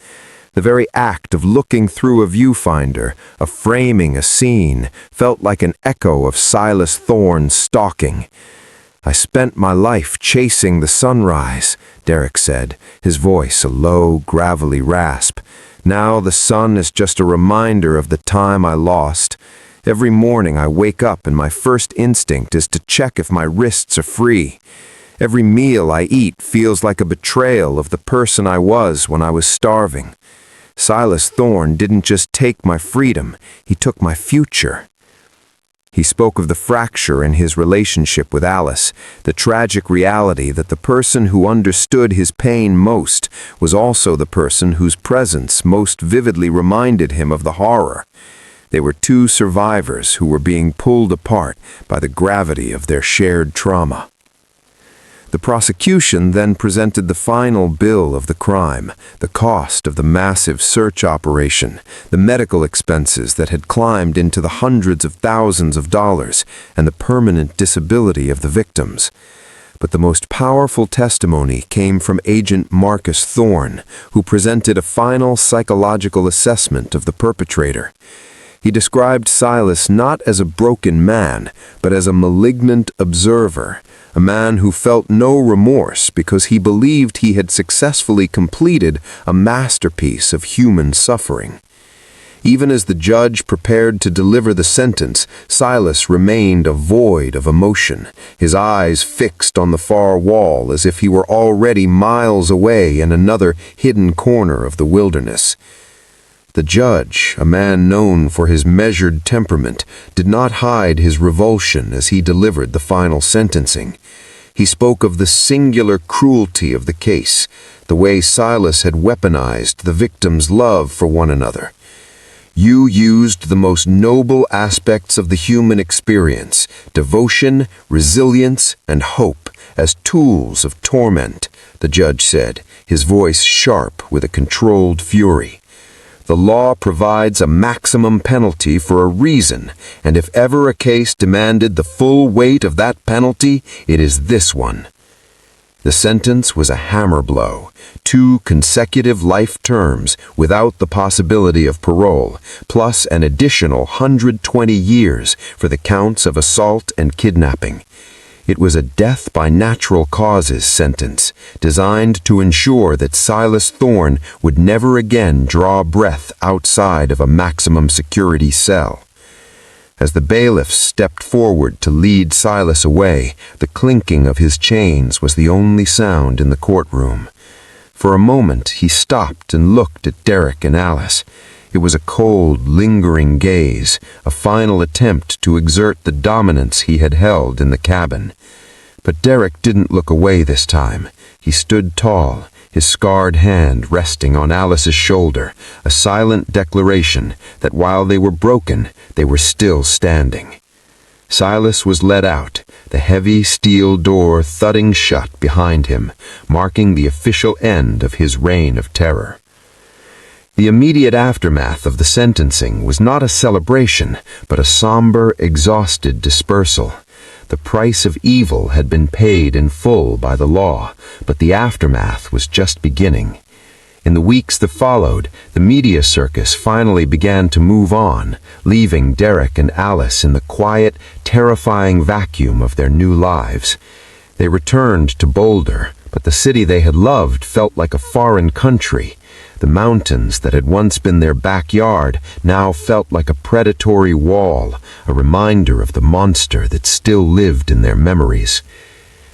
S1: The very act of looking through a viewfinder, of framing a scene, felt like an echo of Silas Thorne's stalking. "I spent my life chasing the sunrise," Derek said, his voice a low, gravelly rasp. "Now the sun is just a reminder of the time I lost. Every morning I wake up and my first instinct is to check if my wrists are free. Every meal I eat feels like a betrayal of the person I was when I was starving. Silas Thorne didn't just take my freedom, he took my future." He spoke of the fracture in his relationship with Alice, the tragic reality that the person who understood his pain most was also the person whose presence most vividly reminded him of the horror. They were two survivors who were being pulled apart by the gravity of their shared trauma.
S5: The prosecution then presented the final bill of the crime, the cost of the massive search operation, the medical expenses that had climbed into the hundreds of thousands of dollars, and the permanent disability of the victims. But the most powerful testimony came from Agent Marcus Thorne, who presented a final psychological assessment of the perpetrator. He described Silas not as a broken man, but as a malignant observer, a man who felt no remorse because he believed he had successfully completed a masterpiece of human suffering. Even as the judge prepared to deliver the sentence, Silas remained a void of emotion, his eyes fixed on the far wall as if he were already miles away in another hidden corner of the wilderness. The judge, a man known for his measured temperament, did not hide his revulsion as he delivered the final sentencing. He spoke of the singular cruelty of the case, the way Silas had weaponized the victims' love for one another. You used the most noble aspects of the human experience, devotion, resilience, and hope, as tools of torment, the judge said, his voice sharp with a controlled fury. The law provides a maximum penalty for a reason, and if ever a case demanded the full weight of that penalty, it is this one. The sentence was a hammer blow, 2 consecutive life terms without the possibility of parole, plus an additional 120 years for the counts of assault and kidnapping. It was a death by natural causes sentence, designed to ensure that Silas Thorne would never again draw breath outside of a maximum security cell. As the bailiffs stepped forward to lead Silas away, the clinking of his chains was the only sound in the courtroom. For a moment he stopped and looked at Derek and Alice. It was a cold, lingering gaze, a final attempt to exert the dominance he had held in the cabin. But Derek didn't look away this time. He stood tall, his scarred hand resting on Alice's shoulder, a silent declaration that while they were broken, they were still standing. Silas was led out, the heavy steel door thudding shut behind him, marking the official end of his reign of terror. The immediate aftermath of the sentencing was not a celebration, but a somber, exhausted dispersal. The price of evil had been paid in full by the law, but the aftermath was just beginning. In the weeks that followed, the media circus finally began to move on, leaving Derek and Alice in the quiet, terrifying vacuum of their new lives. They returned to Boulder, but the city they had loved felt like a foreign country. The mountains that had once been their backyard now felt like a predatory wall, a reminder of the monster that still lived in their memories.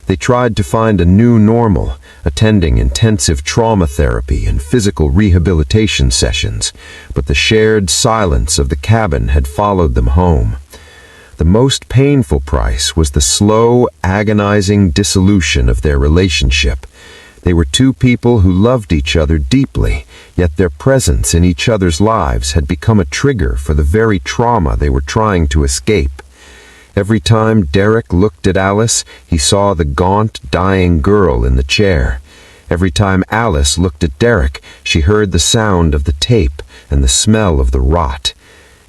S5: They tried to find a new normal, attending intensive trauma therapy and physical rehabilitation sessions, but the shared silence of the cabin had followed them home. The most painful price was the slow, agonizing dissolution of their relationship. They were 2 people who loved each other deeply, yet their presence in each other's lives had become a trigger for the very trauma they were trying to escape. Every time Derek looked at Alice, he saw the gaunt, dying girl in the chair. Every time Alice looked at Derek, she heard the sound of the tape and the smell of the rot.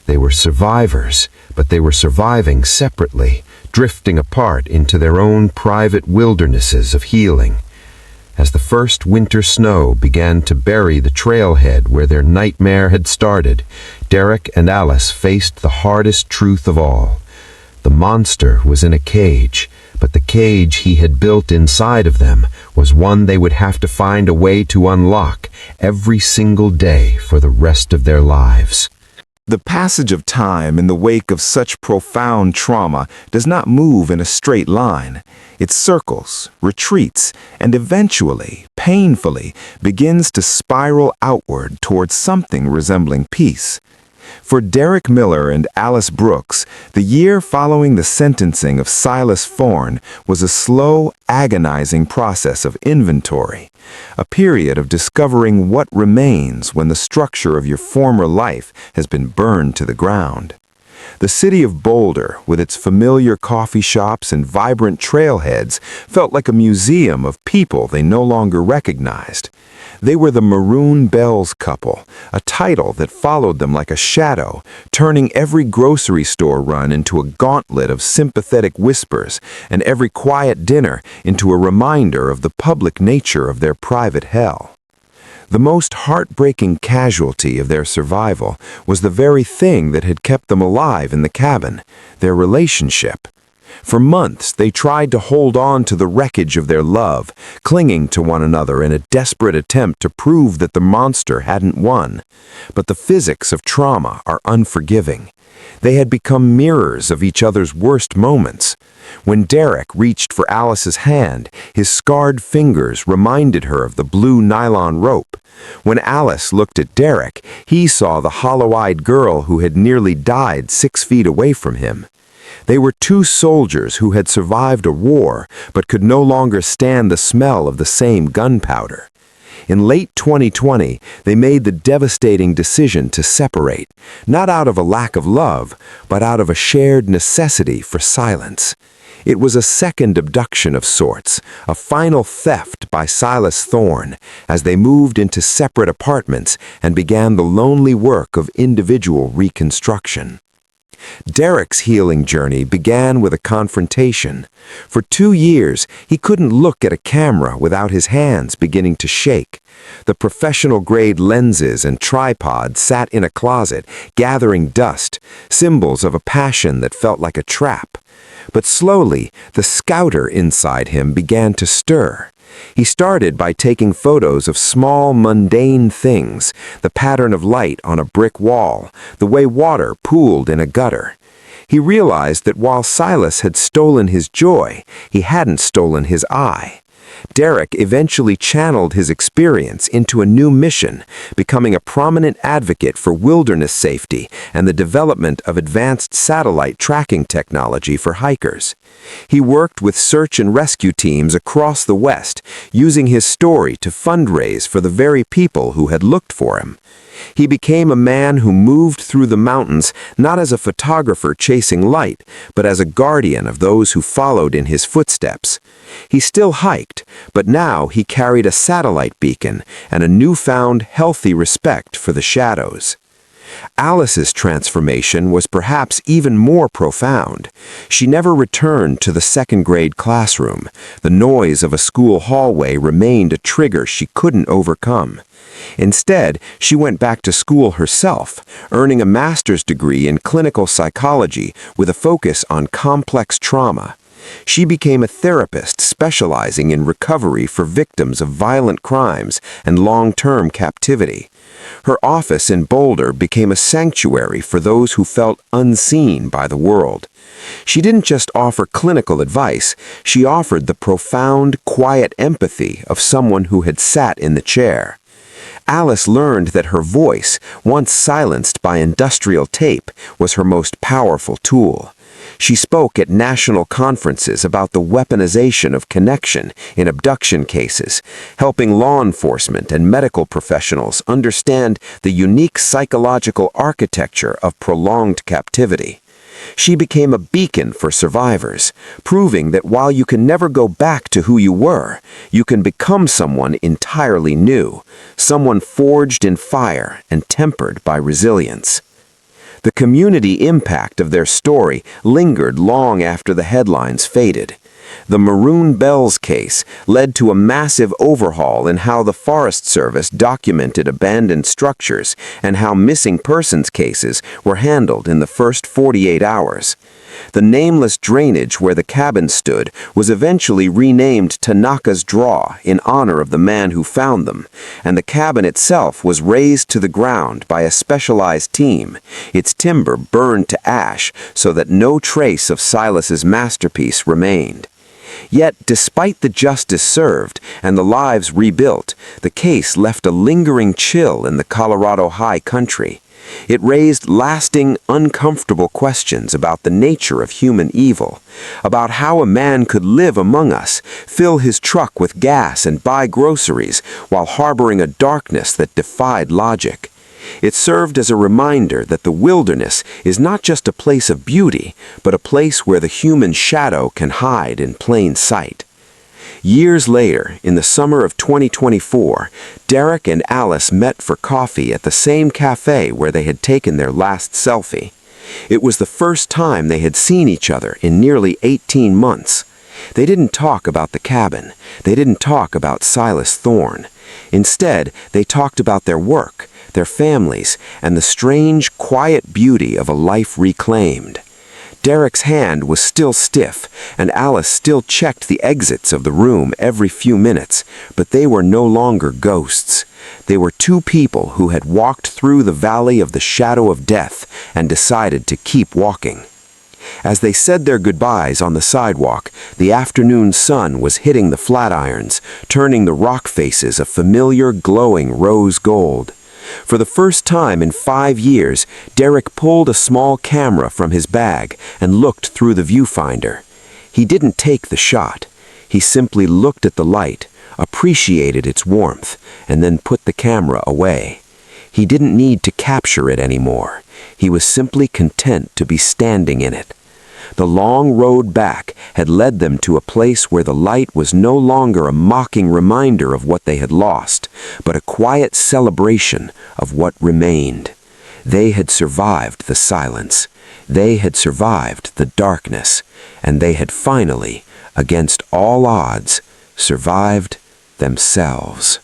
S5: They were survivors, but they were surviving separately, drifting apart into their own private wildernesses of healing. As the first winter snow began to bury the trailhead where their nightmare had started, Derek and Alice faced the hardest truth of all. The monster was in a cage, but the cage he had built inside of them was one they would have to find a way to unlock every single day for the rest of their lives.
S1: The passage of time in the wake of such profound trauma does not move in a straight line. It circles, retreats, and eventually, painfully, begins to spiral outward towards something resembling peace. For Derek Miller and Alice Brooks, the year following the sentencing of Silas Thorne was a slow, agonizing process of inventory, a period of discovering what remains when the structure of your former life has been burned to the ground. The city of Boulder, with its familiar coffee shops and vibrant trailheads, felt like a museum of people they no longer recognized. They were the Maroon Bells couple, a title that followed them like a shadow, turning every grocery store run into a gauntlet of sympathetic whispers and every quiet dinner into a reminder of the public nature of their private hell. The most heartbreaking casualty of their survival was the very thing that had kept them alive in the cabin, their relationship. For months, they tried to hold on to the wreckage of their love, clinging to one another in a desperate attempt to prove that the monster hadn't won. But the physics of trauma are unforgiving. They had become mirrors of each other's worst moments. When Derek reached for Alice's hand, his scarred fingers reminded her of the blue nylon rope. When Alice looked at Derek, he saw the hollow-eyed girl who had nearly died 6 feet away from him. They were two soldiers who had survived a war but could no longer stand the smell of the same gunpowder. In late 2020, they made the devastating decision to separate, not out of a lack of love, but out of a shared necessity for silence. It was a second abduction of sorts, a final theft by Silas Thorne, as they moved into separate apartments and began the lonely work of individual reconstruction. Derek's healing journey began with a confrontation. For 2 years, he couldn't look at a camera without his hands beginning to shake. The professional-grade lenses and tripod sat in a closet, gathering dust, symbols of a passion that felt like a trap. But slowly, the scouter inside him began to stir. He started by taking photos of small, mundane things, the pattern of light on a brick wall, the way water pooled in a gutter. He realized that while Silas had stolen his joy, he hadn't stolen his eye. Derek eventually channeled his experience into a new mission, becoming a prominent advocate for wilderness safety and the development of advanced satellite tracking technology for hikers. He worked with search and rescue teams across the West, using his story to fundraise for the very people who had looked for him. He became a man who moved through the mountains not as a photographer chasing light, but as a guardian of those who followed in his footsteps. He still hiked, but now he carried a satellite beacon and a newfound healthy respect for the shadows. Alice's transformation was perhaps even more profound. She never returned to the second-grade classroom. The noise of a school hallway remained a trigger she couldn't overcome. Instead, she went back to school herself, earning a master's degree in clinical psychology with a focus on complex trauma. She became a therapist specializing in recovery for victims of violent crimes and long-term captivity. Her office in Boulder became a sanctuary for those who felt unseen by the world. She didn't just offer clinical advice, she offered the profound, quiet empathy of someone who had sat in the chair. Alice learned that her voice, once silenced by industrial tape, was her most powerful tool. She spoke at national conferences about the weaponization of connection in abduction cases, helping law enforcement and medical professionals understand the unique psychological architecture of prolonged captivity. She became a beacon for survivors, proving that while you can never go back to who you were, you can become someone entirely new, someone forged in fire and tempered by resilience. The community impact of their story lingered long after the headlines faded. The Maroon Bells case led to a massive overhaul in how the Forest Service documented abandoned structures and how missing persons cases were handled in the first 48 hours. The nameless drainage where the cabin stood was eventually renamed Tanaka's Draw in honor of the man who found them, and the cabin itself was razed to the ground by a specialized team, its timber burned to ash so that no trace of Silas's masterpiece remained. Yet, despite the justice served and the lives rebuilt, the case left a lingering chill in the Colorado high country. It raised lasting, uncomfortable questions about the nature of human evil, about how a man could live among us, fill his truck with gas and buy groceries while harboring a darkness that defied logic.
S5: It served as a reminder that the wilderness is not just a place of beauty, but a place where the human shadow can hide in plain sight. Years later, in the summer of 2024, Derek and Alice met for coffee at the same cafe where they had taken their last selfie. It was the first time they had seen each other in nearly 18 months. They didn't talk about the cabin. They didn't talk about Silas Thorne. Instead, they talked about their work, their families, and the strange, quiet beauty of a life reclaimed. Derek's hand was still stiff, and Alice still checked the exits of the room every few minutes, but they were no longer ghosts. They were two people who had walked through the valley of the shadow of death and decided to keep walking. As they said their goodbyes on the sidewalk, the afternoon sun was hitting the flatirons, turning the rock faces a familiar, glowing rose gold. For the first time in 5 years, Derek pulled a small camera from his bag and looked through the viewfinder. He didn't take the shot. He simply looked at the light, appreciated its warmth, and then put the camera away. He didn't need to capture it anymore. He was simply content to be standing in it. The long road back had led them to a place where the light was no longer a mocking reminder of what they had lost, but a quiet celebration of what remained. They had survived the silence. They had survived the darkness. And they had finally, against all odds, survived themselves.